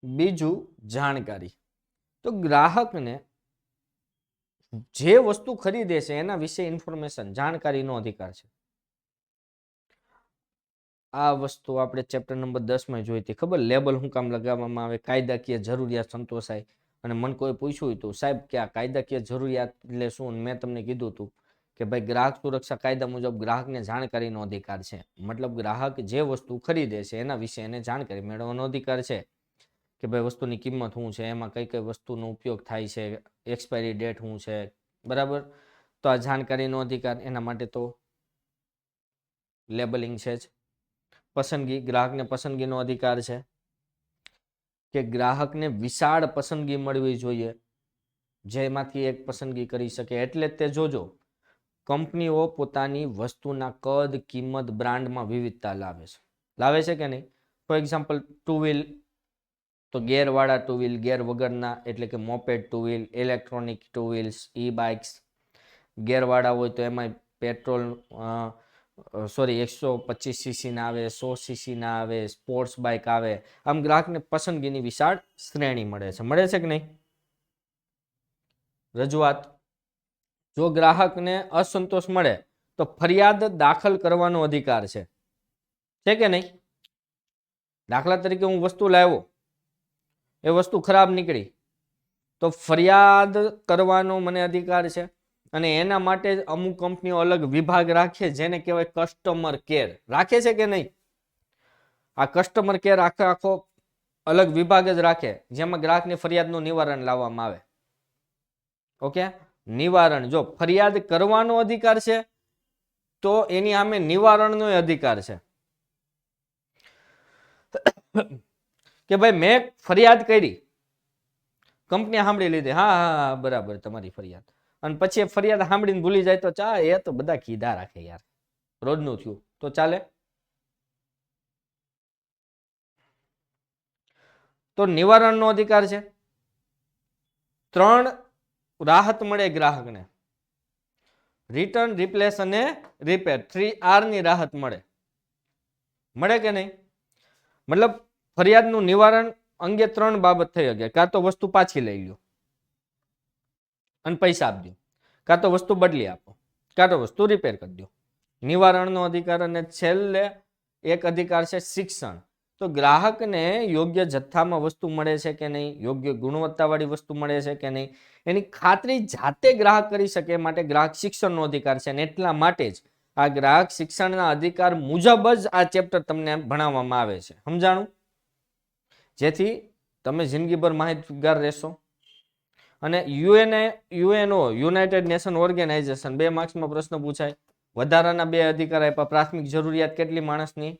બીજું, જાણકારી. તો ગ્રાહકને જે વસ્તુ ખરીદે છે એના વિશે ઇન્ફોર્મેશન, જાણકારીનો અધિકાર છે. આ વસ્તુ આપણે ચેપ્ટર નંબર 10 માં જોઈ હતી. ખબર લેબલ શું કામ લગાવવામાં આવે? કાયદાકીય જરૂરિયાત સંતોષાય. અને મને કોઈ પૂછ્યું હતું, સાહેબ કે આ કાયદાકીય જરૂરિયાત એટલે શું? મેં તમને કીધું હતું કે ભાઈ ગ્રાહક સુરક્ષા કાયદા મુજબ ગ્રાહકને જાણકારીનો અધિકાર છે. મતલબ ગ્રાહક જે વસ્તુ ખરીદે છે એના વિશે એને જાણકારી મેળવવાનો અધિકાર છે કે ભાઈ વસ્તુની કિંમત શું છે, એમાં કઈ કઈ વસ્તુનો ઉપયોગ થાય છે, એક્સપાયરી ડેટ શું છે, બરાબર. તો આ જાણકારીનો અધિકાર, એના માટે તો લેબલિંગ છે જ. પસંદગી, ગ્રાહકને પસંદગીનો અધિકાર છે કે ગ્રાહકને વિશાળ પસંદગી મળવી જોઈએ, જેમાંથી એક પસંદગી કરી શકે. એટલે જ તે જોજો કંપનીઓ પોતાની વસ્તુના કદ, કિંમત, બ્રાન્ડમાં વિવિધતા લાવે છે કે નહીં? ફોર એક્ઝામ્પલ, ટુ વ્હીલ તો ગેરવાળા ટુ વ્હીલ, ગેર વગરના એટલે કે moped two wheel, electronic two wheels, e bikes. ગેરવાળા હોય તો એમાં પેટ્રોલ 125cc ના આવે, 100cc ના આવે, સ્પોર્ટ્સ બાઇક આવે. આમ ગ્રાહકને પસંદગીની વિશાળ શ્રેણી મળે છે. મળે છે કે નહીં? રજૂઆત. જો ગ્રાહકને અસંતોષ મળે તો ફરિયાદ દાખલ કરવાનો અધિકાર છે કે નહીં? દાખલા તરીકે હું વસ્તુ લાવ્યો, એ વસ્તુ ખરાબ નીકળી, તો ફરિયાદ કરવાનો મને અધિકાર છે. અને એના માટે અમુક કંપનીઓ અલગ વિભાગ રાખે, જેને કહેવાય કસ્ટમર કેર. રાખે છે કે નહીં? આ કસ્ટમર કેર આખો અલગ વિભાગ જ રાખે, જેમાં ગ્રાહકની ફરિયાદનું નિવારણ લાવવામાં આવે. ઓકે, નિવારણ. જો ફરિયાદ કરવાનો અધિકાર છે તો એની સામે નિવારણનો અધિકાર છે. કે ભાઈ મેં ફરિયાદ કરી, કંપની સાંભળી લીધી, હા હા હા બરાબર તમારી ફરિયાદ, અને પછી ફરિયાદ સાંભળીને ભૂલી જાય તો ચા, એ તો બધા કીધા રાખે યાર, રોજનું થયું તો ચાલે? તો નિવારણનો અધિકાર છે. 3 રાહત મળે ગ્રાહકને: રિટર્ન, રિપ્લેસ અને રિપેર. 3R ની રાહત મળે કે નહીં? મતલબ ફરિયાદનું નિવારણ અંગે 3 બાબત થઈ શકે. કાં તો વસ્તુ પાછી લઈ લ્યો અને પૈસા આપી દો, કાં તો વસ્તુ બદલી આપો, કાં તો વસ્તુ રિપેર કરી દો. નિવારણનો અધિકાર. અને છેલ્લે એક અધિકાર છે શિક્ષણ. તો ગ્રાહકને યોગ્ય જથ્થામાં વસ્તુ મળે છે કે નહીં, યોગ્ય ગુણવત્તાવાળી વસ્તુ મળે છે કે નહીં, એની ખાતરી જાતે ગ્રાહક કરી શકે, માટે ગ્રાહક શિક્ષણનો અધિકાર છે. અને એટલા માટે જ આ ગ્રાહક શિક્ષણના અધિકાર મુજબ જ આ ચેપ્ટર તમને ભણાવવામાં આવે છે. સમજાણું? જેથી તમે જિંદગીભર માહિતગાર રહેશો. અને યુએનઓ, યુનાઇટેડ નેશન ઓર્ગેનાઇઝેશન, 2 માર્ક્સમાં પ્રશ્ન પૂછાય. વધારાના 2 અધિકાર આપ્યા. પ્રાથમિક જરૂરિયાત કેટલી માણસની?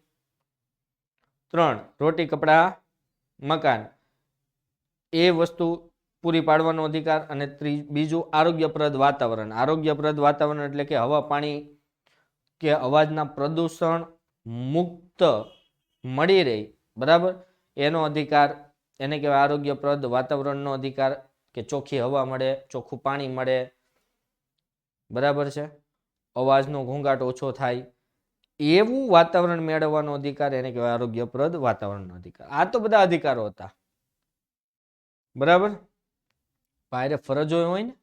3. રોટી, કપડા, મકાન, એ વસ્તુ પૂરી પાડવાનો અધિકાર. અને બીજું આરોગ્યપ્રદ વાતાવરણ. આરોગ્યપ્રદ વાતાવરણ એટલે કે હવા, પાણી કે અવાજના પ્રદૂષણ મુક્ત મળી રહે, બરાબર, એનો અધિકાર. એને કહેવાય આરોગ્યપ્રદ વાતાવરણનો અધિકાર, કે ચોખ્ખી હવા મળે, ચોખ્ખું પાણી મળે, બરાબર છે, અવાજનો ઘોંઘાટ ઓછો થાય, એવું વાતાવરણ મેળવવાનો અધિકાર, એને કહેવાય આરોગ્યપ્રદ વાતાવરણનો અધિકાર. આ તો બધા અધિકારો હતા, બરાબર. ભાઈ ફરજો હોય ને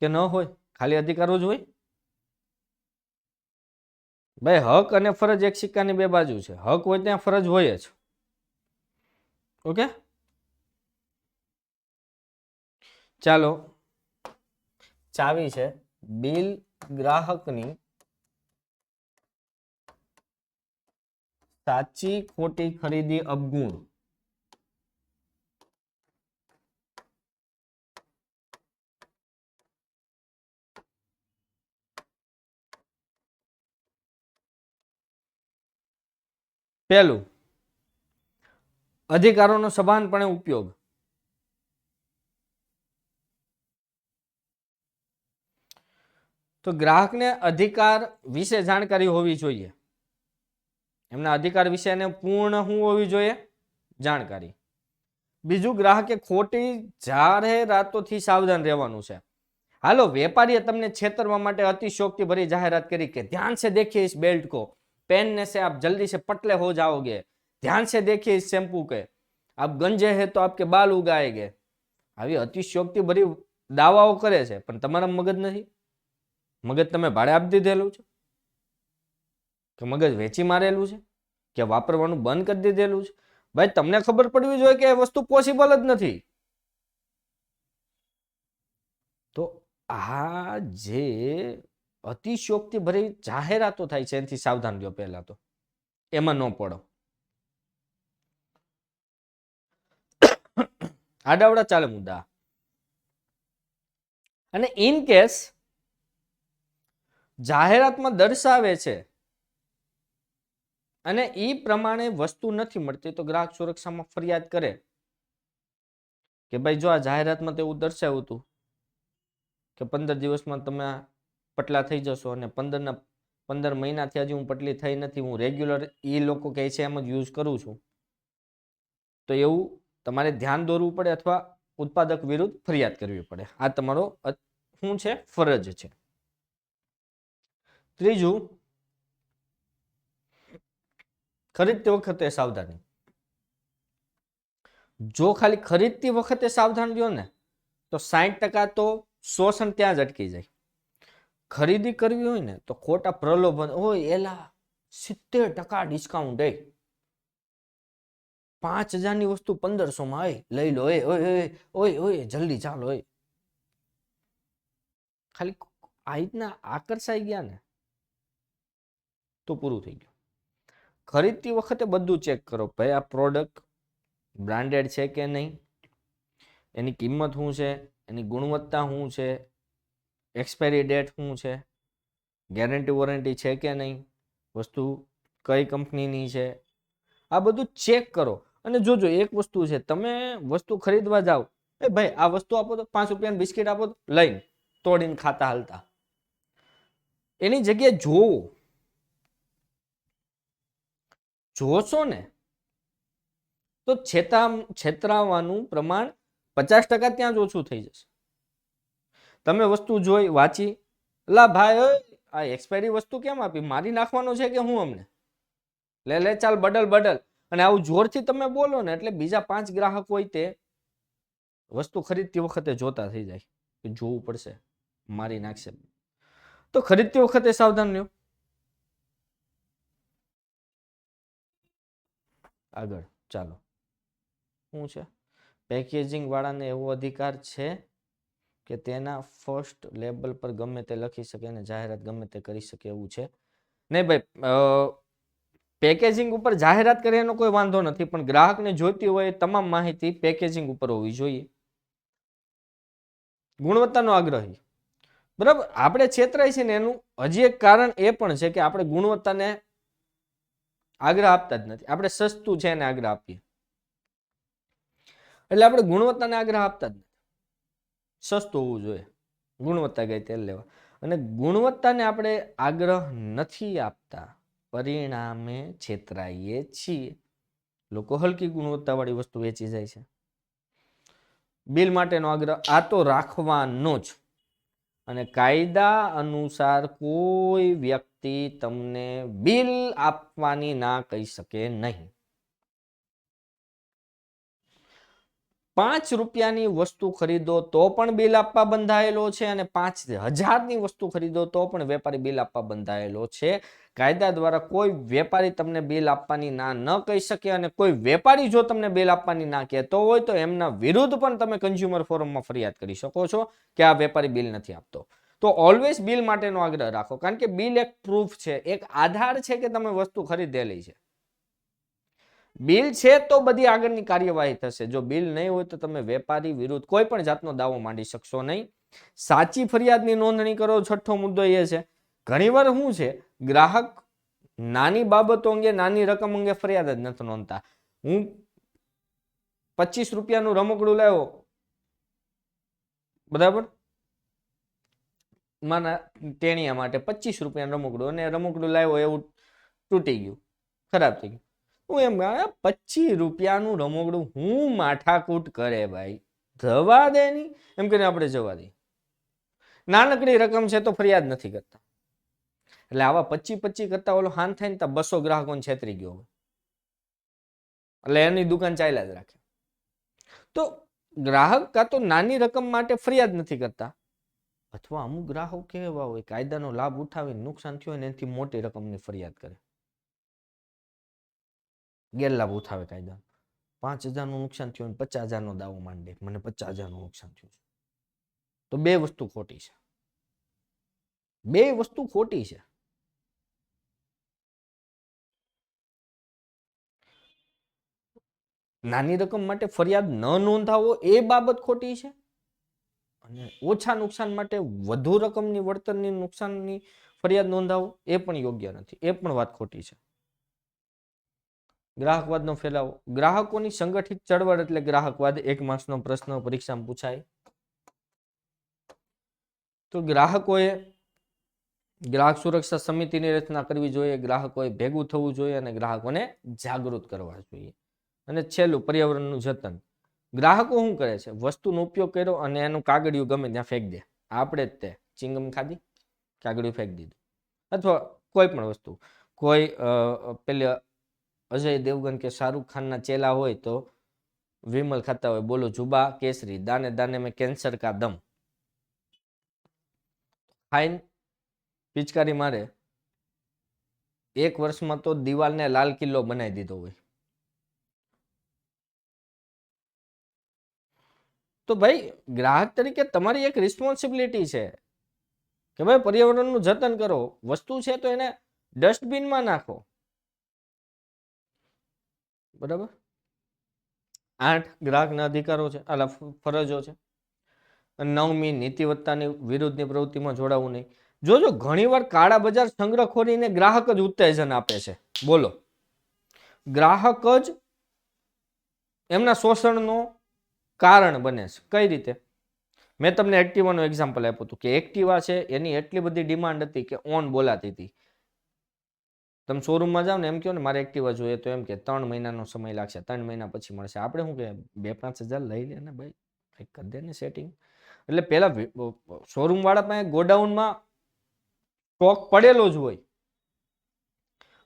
કે ન હોય? ખાલી અધિકારો જ હોય? ભાઈ હક અને ફરજ એક સિક્કાની 2 બાજુ છે. હક હોય ત્યાં ફરજ હોય જ. ઓકે, ચાલો. ચાવી છે બિલ ગ્રાહકની સાચી ખોટી ખરીદી અવગુણ. પહેલું, અધિકારોનો સભાનપણે ઉપયોગ. તો ગ્રાહકને અધિકાર વિશે જાણકારી હોવી જોઈએ. એમના અધિકાર વિશે એને પૂર્ણ શું હોવી જોઈએ? જાણકારી. બીજું, ગ્રાહકે ખોટી જાહેરાતોથી સાવધાન રહેવાનું છે. હાલો, વેપારીએ તમને છેતરવા માટે અતિશયોક્તિ ભરી જાહેરાત કરી કે ધ્યાન से देखिए इस बेल्ट को, पहनने से आप जल्दी से पतले हो जाओगे, ध्यान से देखिए इस शैम्पू के, आप गंजे हैं तो आपके बाल उगाएंगे. આવી અતિશયોક્તિ ભરી દાવાઓ કરે છે, પણ તમારા મગજ નથી. મગજ તમે ભાડે આપી દીધેલું છે, કે મગજ વેચી મારેલું છે, કે વાપરવાનું બંધ કરી દીધેલું છે? ભાઈ તમને ખબર પડવી જોઈએ કે એ વસ્તુ પોસિબલ જ નથી. તો આ જે અતિશયોક્તિ ભરી જાહેરાતો થાય છે એનાથી સાવધાન રહ્યો. પહેલા તો એમાં ન પડો. આડાવડા ચાલે મુદ્દા. અને ઇન કેસ જાહેરાતમાં દર્શાવે છે અને એ પ્રમાણે વસ્તુ નથી મળતી, તો ગ્રાહક સુરક્ષામાં ફરિયાદ કરે કે ભાઈ જો આ જાહેરાતમાં તો એવું દર્શાવ્યું હતું કે 15 દિવસમાં તમે પટલા થઈ જશો, અને 15 મહિનાથી હજી હું પટલી થઈ નથી, હું રેગ્યુલર એ લોકો કહે છે એમ જ યુઝ કરું છું, તો એવું તમારે ધ્યાન દોરવું પડે અથવા ઉત્પાદક વિરુદ્ધ ફરિયાદ કરવી પડે. આ તમારો શું છે? ફરજ છે. ત્રીજું, ખરીદતી વખતે સાવધાની. જો ખાલી ખરીદતી વખતે સાવધાન રહ્યો ને તો 60% તો શોષણ ત્યાં જ અટકી જાય. ખરીદી કરવી હોય ને તો ખોટા પ્રલોભન, ઓય એલા 70% ડિસ્કાઉન્ટ, 5000 ની વસ્તુ 1500 માં, લઈ લો, ઓય જલ્દી ચાલો. ખાલી આ રીતના આકર્ષાઈ ગયા ને તો પૂરું થઈ ગયું. ખરીદતી વખતે બધું ચેક કરો, ભાઈ આ પ્રોડક્ટ બ્રાન્ડેડ છે કે નહીં, એની કિંમત શું છે, એની ગુણવત્તા શું છે, એક્સપાયરી ડેટ શું છે, ગેરંટી વોરંટી છે કે નહીં, વસ્તુ કઈ કંપનીની છે, આ બધું ચેક કરો. અને જોજો એક વસ્તુ છે, તમે વસ્તુ ખરીદવા જાઓ, એ ભાઈ આ વસ્તુ આપો તો 5 રૂપિયાની બિસ્કિટ આપો તો લઈને તોડીને ખાતા હાલતા. એની જગ્યાએ જોશો ને તો છેતરાવાનું પ્રમાણ 50% ત્યાં જ ઓછું થઈ જશે. તમે વસ્તુ જોઈ વાંચી, લા ભાઈ આ એક્સપાયરી વસ્તુ કેમ આપી, મારી નાખવાનો છે કે હું, અમને લે ચાલ બડલ, અને આવું જોરથી તમે બોલો ને એટલે બીજા 5 ગ્રાહક હોય તે વસ્તુ ખરીદતી વખતે જોતા થઈ જાય કે જોવું પડશે, મારી નાખશે. તો ખરીદતી વખતે સાવધાન રહ્યો. આગળ ચાલો, શું છે, પેકેજિંગ વાળાને એવો અધિકાર છે કે તેના ફર્સ્ટ લેબલ પર ગમે તે લખી શકે અને જાહેરાત ગમે તે કરી શકે એવું છે નહીં ભાઈ. પેકેજિંગ ઉપર જાહેરાત કરે એનો કોઈ વાંધો નથી, પણ ગ્રાહકને જોઈતી હોય તમામ માહિતી પેકેજિંગ ઉપર હોવી જોઈએ. ગુણવત્તાનો આગ્રહી, બરાબર. આપણે છેતરાય છે ને એનું હજી એક કારણ એ પણ છે કે આપણે ગુણવત્તાને આગ્રહ આપતા જ નથી. આપણે સસ્તું છે એને આગ્રહ આપીએ, એટલે આપણે ગુણવત્તાને આગ્રહ આપતા જ નથી. સસ્તું હોવું જોઈએ, ગુણવત્તા ગઈ તેલ લેવા, અને ગુણવત્તાને આપણે આગ્રહ નથી આપતા, પરિણામે છેતરાઈએ છીએ. લોકો હલકી ગુણવત્તાવાળી વસ્તુ વેચી જાય છે. બિલ માટેનો આગ્રહ આ તો રાખવાનો જ, અને કાયદા અનુસાર કોઈ વ્યક્તિ તમને બિલ આપવાની ના કહી શકે નહીં. 5 રૂપિયાની વસ્તુ ખરીદો તો પણ બિલ આપવા બંધાયેલો છે, અને 5000ની વસ્તુ ખરીદો તો પણ વેપારી બિલ આપવા બંધાયેલો છે. કાયદા દ્વારા કોઈ વેપારી તમને બિલ આપવાની ના ન કહી શકે, અને કોઈ વેપારી જો તમને બિલ આપવાની ના કહેતો હોય તો એમના વિરુદ્ધ પણ તમે કન્ઝ્યુમર ફોરમમાં ફરિયાદ કરી શકો છો કે આ વેપારી બિલ નથી આપતો. તો ઓલવેઝ બિલ માટેનો આગ્રહ રાખો, કારણ કે બિલ એક પ્રૂફ છે, એક આધાર છે કે તમે વસ્તુ ખરીદેલી છે. બિલ છે તો બધી આગળની કાર્યવાહી થશે. જો બિલ નહીં હોય તો તમે વેપારી વિરુદ્ધ કોઈ પણ જાતનો દાવો માંડી શકશો નહીં. સાચી ફરિયાદની નોંધણી કરો. છઠ્ઠો મુદ્દો એ છે, ઘણીવાર શું છે, ગ્રાહક નાની બાબતો અંગે, નાની રકમ અંગે ફરિયાદ જ નથી નોંધતા. હું 25 રૂપિયાનું રમકડું લાવ્યો, બરાબર, મારા ટેણિયા માટે 25 રૂપિયાનું રમકડું, અને રમકડું લાવ્યો એવું તૂટી ગયું, ખરાબ થઈ ગયું. હું એમ 25 રૂપિયાનું રમકડું હું માઠાકૂટ કરે ભાઈ, જવા દે નહીં એમ કરીને આપણે જવા દઈએ. નાનકડી રકમ છે તો ફરિયાદ નથી કરતા. એટલે આવા 25 કરતા ઓલો હાન થાય ને તો 200 ગ્રાહકોને છેતરી ગયો, એટલે એની દુકાન ચાલ્યા જ રાખે. તો ગ્રાહક કાં તો નાની રકમ માટે ફરિયાદ નથી કરતા, અથવા અમુક ગ્રાહકો કેવા હોય કાયદાનો લાભ ઉઠાવીને નુકસાન થયું હોય ને એનાથી મોટી રકમની ફરિયાદ કરે, ગેરલાભ ઉઠાવે કાયદા. 5000નું નુકસાન થયું, 50000નો દાવો માંડે, મને 50000નું નુકસાન થયું. તો બે વસ્તુ ખોટી છે, બે વસ્તુ ખોટી છે. નાની રકમ માટે ફરિયાદ ન નોંધાવો એ બાબત ખોટી છે, અને ઓછા નુકસાન માટે વધુ રકમની વળતરની નુકસાનની ફરિયાદ નોંધાવો એ પણ યોગ્ય નથી, એ પણ વાત ખોટી છે. ગ્રાહકવાદનો ફેલાવો, ગ્રાહકોની સંગઠિત ચળવળ એટલે ગ્રાહકવાદ. 1 માર્ક્સનો પ્રશ્ન પરીક્ષામાં પૂછાય. તો ગ્રાહકોએ ગ્રાહક સુરક્ષા સમિતિની રચના કરવી જોઈએ, ગ્રાહકોએ ભેગું થવું જોઈએ, અને ગ્રાહકોને જાગૃત કરવા જોઈએ. અને છેલ્લું, પર્યાવરણનું જતન. ગ્રાહકો શું કરે છે, વસ્તુનો ઉપયોગ કર્યો અને એનું કાગળિયું ગમે ત્યાં ફેંક દે. આપણે જ તે ચિંગમ ખાધી, કાગળિયું ફેંકી દીધું, અથવા કોઈ પણ વસ્તુ. કોઈ પેલે અજય દેવગન કે શાહરૂખ ખાનના ચેલા હોય તો विमल खाता हो, बोलो जुबा केसरी, दाने दाने में कैंसर का दम। खाइन पिचकारी मारे 1 वर्ष में तो दीवाल ने लाल किल्लो बनाई दीधो होय। तो भाई ग्राहक तरीके तमारी एक रिस्पोन्सिबिलिटी है कि भाई पर्यावरणનું જતન કરો, વસ્તુ છે તો એને ડસ્ટબિનમાં નાખો, બરાબર। 8 ગ્રાહકના અધિકારો છે, આલા ફરજો છે। 9મી નીતિવત્તાની વિરુદ્ધની પ્રવૃત્તિમાં જોડાવું નહીં। જોજો ઘણીવાર કાળા બજાર સંગ્રહખોરીને ગ્રાહક જ ઉત્તેજન આપે છે। બોલો, ગ્રાહક જ એમના શોષણનો કારણ બને છે। કઈ રીતે? મેં તમને એક્ટિવાનો એક્ઝામ્પલ આપ્યું હતું કે એક્ટિવા છે એની એટલી બધી ડિમાન્ડ હતી કે ઓન બોલાતી હતી। તમે શોરૂમમાં જાઓ ને એમ કહો ને મારે એક્ટિવા જોઈએ તો એમ કે 3 મહિનાનો સમય લાગશે, 3 મહિના પછી મળશે। આપણે શું કે 2-5 હજાર લઈ લે ને ભાઈ, કંઈક કરી દે ને સેટિંગ। એટલે પેલા શોરૂમ વાળા પાસે ગોડાઉનમાં સ્ટોક પડેલો જ હોય,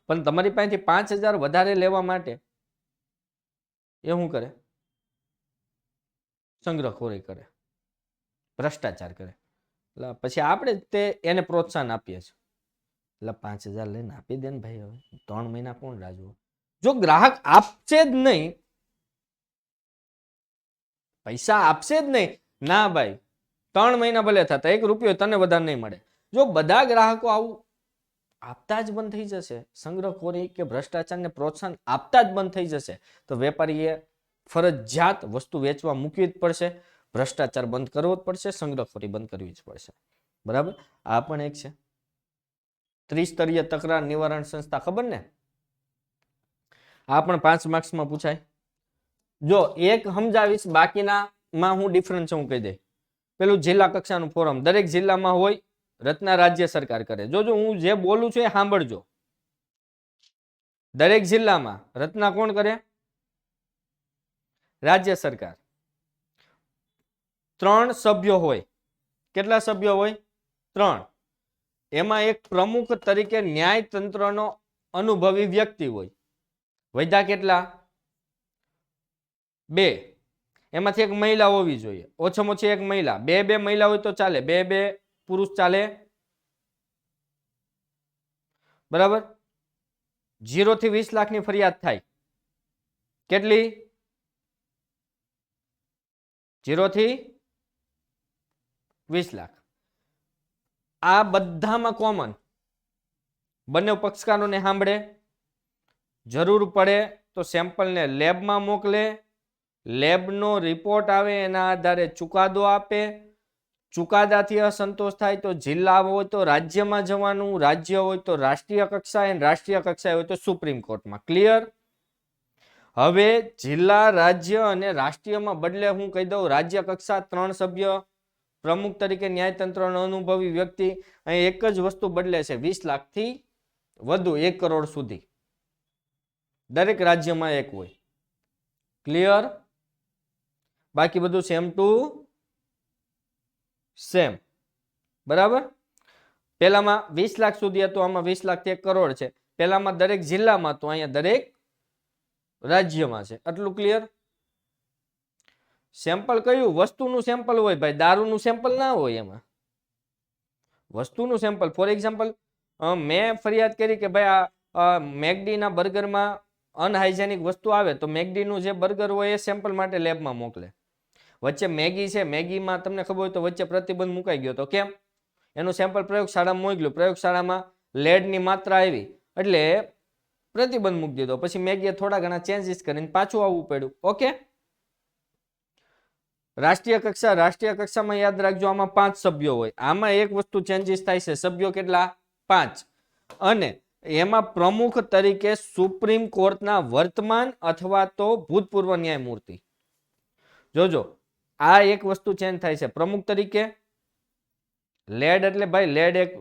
પણ તમારી પાસેથી 5000 વધારે લેવા માટે એ શું કરે? સંગ્રહખોરી કરે, ભ્રષ્ટાચાર કરે। એટલે પછી આપણે તે એને પ્રોત્સાહન આપીએ છીએ। એટલે 5000 લઈને આપી દે ને ભાઈ, હવે 3 મહિના કોણ રાહ જોવે? જો ગ્રાહક આપશે જ નહીં, પૈસા આપશે જ નહીં, ના ભાઈ 3 મહિના ભલે થતા 1 રૂપિયો તને વધારે નહીં મળે। જો બધા ગ્રાહકો આવું આપતા જ બંધ થઈ જશે, સંગ્રહખોરી કે ભ્રષ્ટાચારને પ્રોત્સાહન આપતા જ બંધ થઈ જશે, તો વેપારીએ ફરજિયાત વસ્તુ વેચવા મૂકવી જ પડશે, ભ્રષ્ટાચાર બંધ કરવો જ પડશે, સંગ્રહખોરી બંધ કરવી જ પડશે, બરાબર। આ પણ એક છે ત્રિસ્તરીય તકરાર નિવારણ સંસ્થા, ખબર ને? આ પણ 5 માર્ક્સમાં પૂછાય। જો એક સમજાવીશ, બાકીના માં હું ડિફરન્સ હું કહી દે। પેલું જિલ્લા કક્ષાનું ફોરમ દરેક જિલ્લામાં હોય, રચના રાજ્ય સરકાર કરે। જોજો હું જે બોલું છું એ સાંભળજો। દરેક જિલ્લામાં રચના કોણ કરે? રાજ્ય સરકાર। 3 સભ્યો હોય। કેટલા સભ્યો હોય? 3। એમાં એક પ્રમુખ તરીકે ન્યાયતંત્રનો અનુભવી વ્યક્તિ હોય। વૈધા કેટલા? 2। એમાંથી એક મહિલા હોવી જોઈએ, ઓછામાં ઓછી એક મહિલા। 2 મહિલા હોય તો ચાલે, 2 પુરુષ ચાલે, બરાબર। 0 થી 20 લાખની ફરિયાદ થાય, કેટલી? 0 થી 20 લાખ। આ બધામાં કોમન, બંને પક્ષકારોને સાંભળે, જરૂર પડે તો સેમ્પલને લેબમાં મોકલે, લેબનો રિપોર્ટ આવે એના આધારે ચુકાદો આપે, ચુકાદાથી અસંતોષ થાય તો જિલ્લા હોય તો રાજ્યમાં જવાનું, રાજ્ય હોય તો રાષ્ટ્રીય કક્ષાએ, રાષ્ટ્રીય કક્ષાએ હોય તો સુપ્રીમ કોર્ટમાં। ક્લિયર? હવે જિલ્લા, રાજ્ય અને રાષ્ટ્રીયમાં બદલે હું કહી દઉં રાજ્ય કક્ષા 3 સભ્ય, પ્રમુખ તરીકે ન્યાયતંત્રનો અનુભવી વ્યક્તિ, અહીં એક જ વસ્તુ બદલે છે, 20 લાખથી વધુ 1 કરોડ સુધી દરેક રાજ્યમાં એક હોય। ક્લિયર? બાકી બધું સેમ ટુ સેમ, બરાબર। પેલામાં 20 લાખ સુધી હતું, આમાં 20 લાખથી 1 કરોડ છે। પેલામાં દરેક જિલ્લામાં તો અહીંયા દરેક રાજ્યમાં છે। આટલું ક્લિયર? સેમ્પલ કયું? વસ્તુનું સેમ્પલ હોય ભાઈ, દારૂનું સેમ્પલ ના હોય એમાં, વસ્તુનું સેમ્પલ। ફોર એક્ઝામ્પલ, મેં ફરિયાદ કરી કે ભાઈ આ મેકડીના બર્ગરમાં અનહાઇજેનિક વસ્તુ આવે તો મેકડીનું જે બર્ગર હોય એ સેમ્પલ માટે લેબમાં મોકલે। વચ્ચે મેગી છે, મેગીમાં તમને ખબર હોય તો વચ્ચે પ્રતિબંધ મુકાઈ ગયો તો કેમ? એનું સેમ્પલ પ્રયોગશાળામાં મોકલ્યું, પ્રયોગશાળામાં લેડની માત્રા આવી એટલે પ્રતિબંધ મૂકી દીધો, પછી મેગીએ થોડા ઘણા ચેન્જીસ કરીને પાછું આવવું પડ્યું। ઓકે, રાષ્ટ્રીય કક્ષામાં યાદ રાખજો આમાં 5 સભ્યો હોય, આમાં એક વસ્તુ ચેન્જીસ થાય છે, સભ્યો કેટલા? 5। અને એમાં પ્રમુખ તરીકે સુપ્રીમ કોર્ટના વર્તમાન અથવા તો ભૂતપૂર્વ ન્યાયમૂર્તિ। જોજો આ એક વસ્તુ ચેન્જ થાય છે, પ્રમુખ તરીકે લેડ એટલે ભાઈ લેડ એક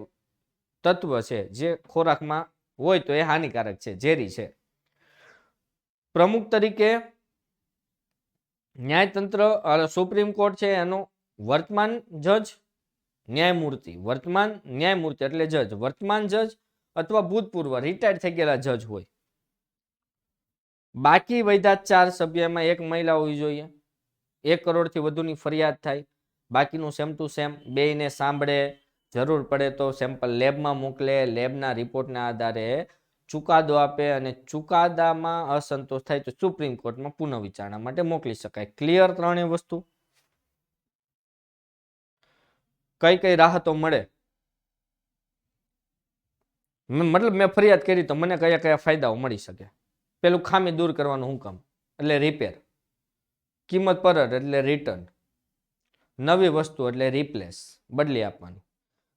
તત્વ છે જે ખોરાકમાં હોય તો એ હાનિકારક છે, ઝેરી છે। પ્રમુખ તરીકે ન્યાયતંત્ર સુપ્રીમ કોર્ટ છે એનો વર્તમાન જજ ન્યાયમૂર્તિ, વર્તમાન ન્યાયમૂર્તિ એટલે જજ, વર્તમાન જજ અથવા ભૂતપૂર્વ રિટાયર્ડ થઈ ગયેલા જજ હોય, બાકી વધ્યા 4 સભ્યમાં એક મહિલા હોવી જોઈએ, 1 કરોડથી વધુની ફરિયાદ થાય, બાકીનું સેમ ટુ સેમ, બેયને સાંભળે, જરૂર પડે તો સેમ્પલ લેબમાં મોકલે, લેબના રિપોર્ટના આધારે ચુકાદો આપે અને ચુકાદામાં અસંતોષ થાય તો સુપ્રીમ કોર્ટમાં પુનઃ વિચારણા માટે મોકલી શકાય. ક્લિયર ત્રણેય વસ્તુ? કઈ કઈ રાહતો મળે? મતલબ મેં ફરિયાદ કરી તો મને કયા કયા ફાયદાઓ મળી શકે? પેલું, ખામી દૂર કરવાનું હુકમ એટલે રિપેર, કિંમત પરત એટલે રિટર્ન, નવી વસ્તુ એટલે રિપ્લેસ, બદલી આપવાની,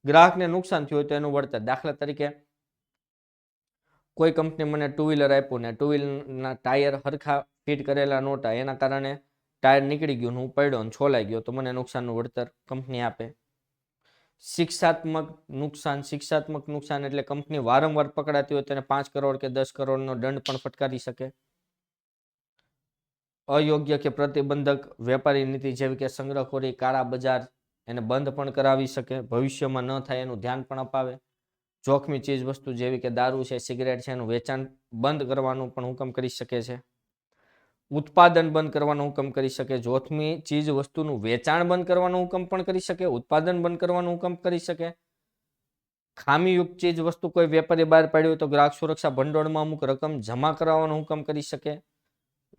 ગ્રાહકને નુકસાન થયું હોય તો એનું વળતર. દાખલા તરીકે કોઈ કંપની મને 2 વ્હીલર આપ્યું ને 2 વ્હીલરના ટાયર હરખા ફિટ કરેલા નહોતા, એના કારણે ટાયર નીકળી ગયું, હું પડ્યો ને છોલાઈ ગયો, તો મને નુકસાનનું વળતર કંપની આપે. શિક્ષાત્મક નુકસાન એટલે કંપની વારંવાર પકડાતી હોય તેને 5 કરોડ કે 10 કરોડનો દંડ પણ ફટકારી શકે. અયોગ્ય કે પ્રતિબંધક વેપારી નીતિ જેવી કે સંગ્રહખોરી, કાળા બજાર, એને બંધ પણ કરાવી શકે, ભવિષ્યમાં ન થાય એનું ધ્યાન પણ અપાવે. જોખમી ચીજ વસ્તુ જેવી કે દારૂ છે, સિગરેટ છે, એનું વેચાણ બંધ કરવાનું પણ હુકમ કરી શકે છે. ઉત્પાદન બંધ કરવાનો હુકમ કરી શકે, જોખમી ચીજ વસ્તુનું વેચાણ બંધ કરવાનો હુકમ પણ કરી શકે, ઉત્પાદન બંધ કરવાનો હુકમ કરી શકે. ખામીયુક્ત ચીજ વસ્તુ કોઈ વેપારી બહાર પાડ્યું તો ગ્રાહક સુરક્ષા ભંડોળમાં અમુક રકમ જમા કરાવવાનો હુકમ કરી શકે.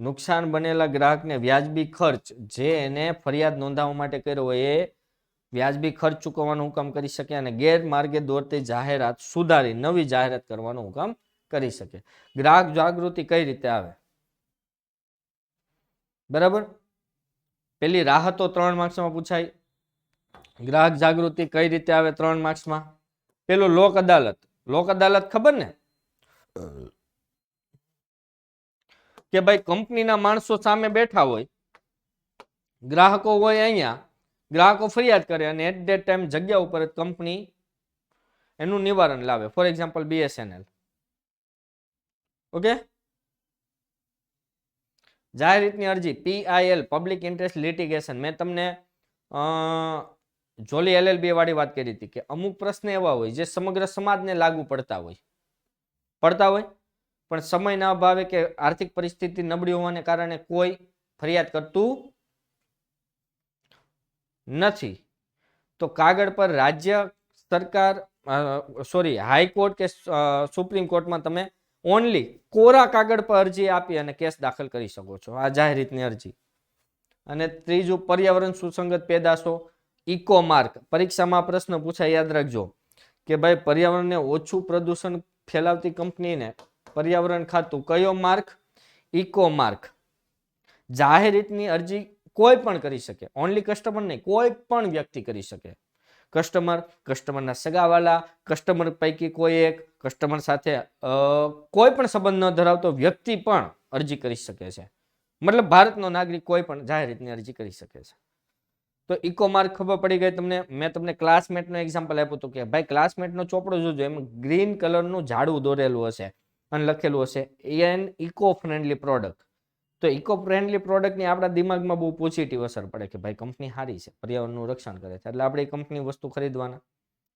નુકસાન બનેલા ગ્રાહકને વ્યાજબી ખર્ચ, જે એને ફરિયાદ નોંધાવવા માટે કર્યો હોય એ વ્યાજબી ખર્ચ ચૂકવવાનો હુકમ કરી શકે અને ગેરમાર્ગે દોરતી જાહેરાત સુધારી નવી જાહેરાત કરવાનો હુકમ કરી શકે. ગ્રાહક જાગૃતિ કઈ રીતે આવે? બરાબર, પેલી રાહતો 3 માર્ક્સમાં પૂછાય. ગ્રાહક જાગૃતિ કઈ રીતે આવે 3 માર્ક્સમાં? પેલું લોક અદાલત. લોક અદાલત ખબર ને, કે ભાઈ કંપનીના માણસો સામે બેઠા હોય, ગ્રાહકો હોય અહીંયા, ગ્રાહકો ફરિયાદ કરે અને એટ ધેટ ટાઈમ જગ્યા ઉપર કંપની એનું નિવારણ લાવે. For example BSNL. ઓકે, જાહેર હિતની અરજી PIL, પબ્લિક ઇન્ટરેસ્ટ લિટિગેશન. મેં તમને જોલી LLB વાળી વાત કરી હતી કે અમુક પ્રશ્ન એવા હોય જે સમગ્ર સમાજને લાગુ પડતા હોય પણ સમયના અભાવે કે આર્થિક પરિસ્થિતિ નબળી હોવાને કારણે કોઈ ફરિયાદ કરતું નથી. તો કાગળ પર રાજ્ય સરકાર હાઈકોર્ટ કે સુપ્રીમ કોર્ટમાં તમે ઓનલી કોરા કાગળ પર અરજી આપી અને કેસ દાખલ કરી શકો છો. આ જાહેર હિતની અરજી. અને ત્રીજું, પર્યાવરણ સુસંગત પેદાશો, ઇકો માર્ક. પરીક્ષામાં પ્રશ્ન પૂછાય, યાદ રાખજો કે ભાઈ પર્યાવરણને ઓછું પ્રદૂષણ ફેલાવતી કંપનીને પર્યાવરણ ખાતું કયો માર્ક? Eco mark. જાહેર હિતની અરજી કોઈ પણ કરી શકે, ઓનલી કસ્ટમર નહીં, કોઈ પણ વ્યક્તિ કરી શકે. કસ્ટમરના સગાવાલા, કસ્ટમર પૈકી કોઈ એક, કસ્ટમર સાથે કોઈ પણ સંબંધ ન ધરાવતો વ્યક્તિ પણ અરજી કરી શકે છે. મતલબ ભારતનો નાગરિક કોઈ પણ જાહેર હિતની અરજી કરી શકે છે. તો ઇકો માર્ક ખબર પડી ગઈ તમને. મેં તમને ક્લાસમેટનો એક્ઝામ્પલ આપ્યું હતું કે ભાઈ ક્લાસમેટનો ચોપડો જોજો, એમાં ગ્રીન કલરનું ઝાડવું દોરેલું હશે અને લખેલું હશે એન ઇકો ફ્રેન્ડલી પ્રોડક્ટ. તો ઇકો ફ્રેન્ડલી પ્રોડક્ટની આપણા દિમાગમાં બહુ પોઝિટિવ અસર પડે કે ભાઈ કંપની સારી છે, પર્યાવરણનું રક્ષણ કરે છે, એટલે આપણે એ કંપની વસ્તુ ખરીદવાના.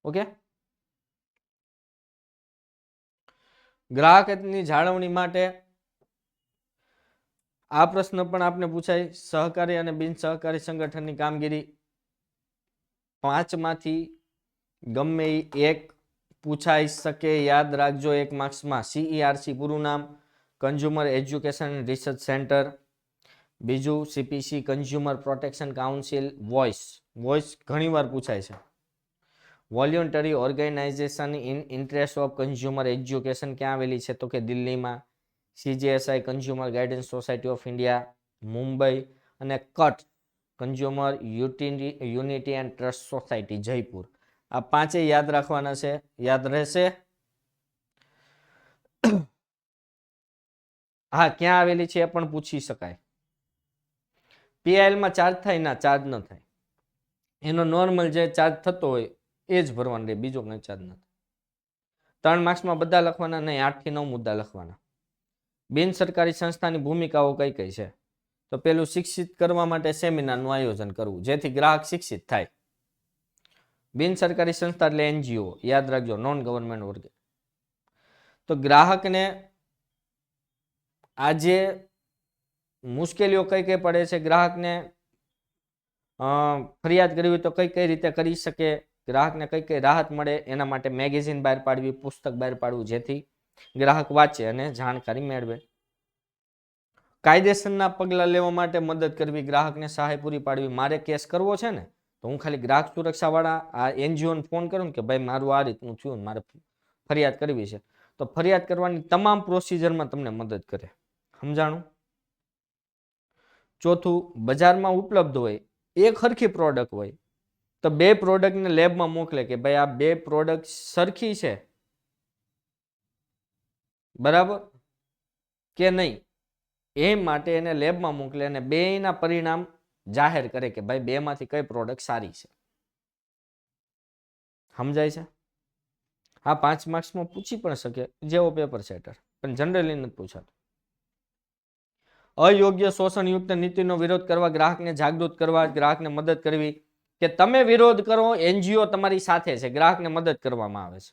ઓકે, ગ્રાહકની જાળવણી માટે આ પ્રશ્ન પણ આપને પૂછાય. સહકારી અને બિન સહકારી સંગઠનની કામગીરી 5 માંથી ગમે એક પૂછાઈ શકે. યાદ રાખજો 1 માર્ક્સમાં. CERC પૂરું નામ કન્ઝ્યુમર એજ્યુકેશન રિસર્ચ સેન્ટર. બીજું CPC કન્ઝ્યુમર પ્રોટેક્શન કાઉન્સિલ. વોઇસ ઘણીવાર પૂછાય છે. Voluntary organisation in interest of consumer education ક્યાં આવેલી છે? તો કે દિલ્હીમાં. CGSI consumer guidance society of India Mumbai. અને CUT consumer unity and trust society Jaipur. આ 5 યાદ રાખવાના છે. યાદ રહેશે? હા, ક્યાં આવેલી છે એ પણ પૂછી શકાય. PIL માં ચાર્જ થાય? ના, ચાર્જ ન થાય. એનો નોર્મલ જે ચાર્જ થતો હોય એ જ ભરવાનો રહે, બીજો કંઈ ચાર્જ નથી. 3 માર્ક્સમાં બધા લખવાના નહીં, 8 થી 9 મુદ્દા લખવાના. બિન સરકારી સંસ્થાની ભૂમિકાઓ કઈ કઈ છે? તો પેલું, શિક્ષિત કરવા માટે સેમિનારનું આયોજન કરવું જેથી ગ્રાહક શિક્ષિત થાય. બિન સરકારી સંસ્થા એટલે NGO, યાદ રાખજો, નોન ગવર્નમેન્ટ ઓર્ગેન. તો ગ્રાહકને આજે મુશ્કેલીઓ કઈ કઈ પડે છે, ગ્રાહકને ફરિયાદ કરવી હોય તો કઈ કઈ રીતે કરી શકે, ગ્રાહકને કઈ કઈ રાહત મળે, એના માટે મેગેઝિન બહાર પાડવી, પુસ્તક બહાર પાડવું, જેથી ગ્રાહક વાંચે અને જાણકારી મેળવે. કાયદેસરના પગલાં લેવા માટે મદદ કરવી, ગ્રાહકને સહાય પૂરી પાડવી. મારે કેસ કરવો છે ને તો હું ખાલી ગ્રાહક સુરક્ષા વાળા આ એનજીઓને ફોન કરું કે ભાઈ મારું આ રીતનું થયું, મારે ફરિયાદ કરવી છે, તો ફરિયાદ કરવાની તમામ પ્રોસિજરમાં તમને મદદ કરે. સમજાણું? ચોથું, બજારમાં ઉપલબ્ધ હોય એક સરખી પ્રોડક્ટ હોય તો બે પ્રોડક્ટને લેબમાં મોકલે કે ભાઈ આ બે પ્રોડક્ટ સરખી છે બરાબર કે નહીં, એ માટે એને લેબમાં મોકલે અને બેના પરિણામ જાહેર કરે કે ભાઈ બેમાંથી કઈ પ્રોડક્ટ સારી છે. સમજાય છે? હા, 5 માર્ક્સમાં પૂછી પણ શકે જેવો પેપર સેટર, પણ જનરલી નથી પૂછાતું. અયોગ્ય શોષણયુક્ત નીતિનો વિરોધ કરવા, ગ્રાહકને જાગૃત કરવા, ગ્રાહકને મદદ કરવી. કે તમે વિરોધ કરો, એનજીઓ તમારી સાથે છે, ગ્રાહકને મદદ કરવામાં આવે છે.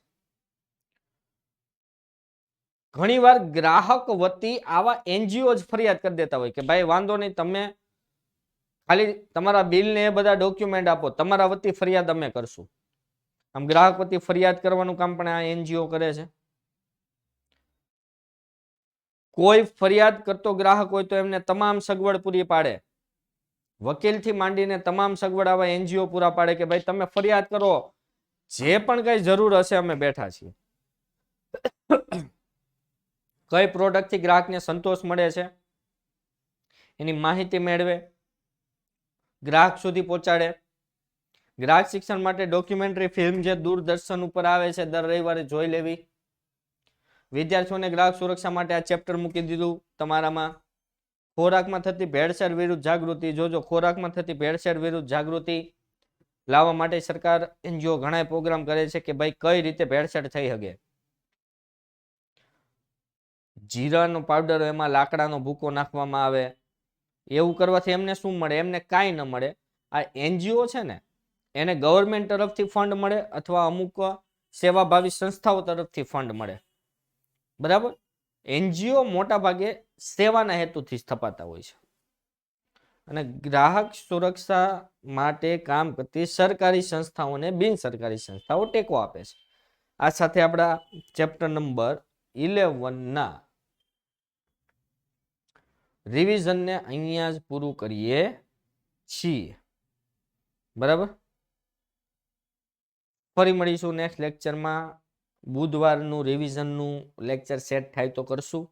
ઘણીવાર ગ્રાહક વતી આવા એનજીઓ જ ફરિયાદ કરી દેતા હોય કે ભાઈ વાંધો નહીં, તમે ખાલી તમારા બિલને એ બધા ડોક્યુમેન્ટ આપો, તમારા વતી ફરિયાદ અમે કરશું. આમ ગ્રાહક વતી ફરિયાદ કરવાનું કામ પણ આ એનજીઓ કરે છે. કોઈ ફરિયાદ કરતો ગ્રાહક હોય તો એમને તમામ સગવડ પૂરી પાડે. વકીલથી માંડીને તમામ સગવડ આવા એનજીઓ પૂરા પાડે કે ભાઈ તમે ફરિયાદ કરો, જે પણ કઈ જરૂર હશે અમે બેઠા છીએ. કઈ પ્રોડક્ટથી ગ્રાહકને સંતોષ મળે છે એની માહિતી મેળવે, ગ્રાહક સુધી પહોંચાડે. ગ્રાહક શિક્ષણ માટે ડોક્યુમેન્ટરી ફિલ્મ જે દૂરદર્શન ઉપર આવે છે દર રવિવારે જોઈ લેવી. વિદ્યાર્થીઓને ગ્રાહક સુરક્ષા માટે આ ચેપ્ટર મૂકી દીધું તમારામાં. ખોરાકમાં થતી ભેળસેળ વિરુદ્ધ જાગૃતિ. જોજો, ખોરાકમાં થતી ભેળસેળ વિરુદ્ધ જાગૃતિ લાવવા માટે સરકાર એનજીઓ ઘણા પ્રોગ્રામ કરે છે કે ભાઈ કઈ રીતે ભેળસેળ થઈ શકે. જીરાનો પાવડર, એમાં લાકડાનો ભૂકો નાખવામાં આવે. એવું કરવાથી એમને શું મળે? એમને કાંઈ ન મળે. આ એનજીઓ છે ને એને ગવર્મેન્ટ તરફથી ફંડ મળે અથવા અમુક સેવાભાવી સંસ્થાઓ તરફથી ફંડ મળે. બરાબર? એનજીઓ મોટા ભાગે સેવાના હેતુથી સ્થપાતા હોય છે અને ગ્રાહક સુરક્ષા માટે કામ કરતી સરકારી સંસ્થાઓને બિન સરકારી સંસ્થાઓ ટેકો આપે છે. આ સાથે આપણા ચેપ્ટર નંબર 11 રિવિઝનને અહીંયા જ પૂરું કરીએ છીએ. બરાબર? ફરી મળીશું નેક્સ્ટ લેક્ચરમાં. બુધવારનું રિવિઝનનું લેક્ચર સેટ થાય તો કરશું.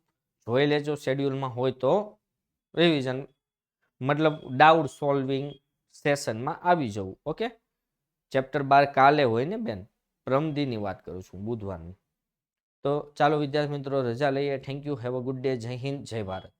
જોઈ લેજો, શેડ્યુલમાં હોય તો રિવિઝન મતલબ ડાઉટ સોલ્વિંગ સેશનમાં આવી જવું. ઓકે, ચેપ્ટર 12 કાલે હોય ને બેન, પ્રમદીની વાત કરું છું, બુધવારની. તો ચાલો વિદ્યાર્થી મિત્રો, રજા લઈએ. Thank you, have a good day. જય હિન્દ, જય ભારત.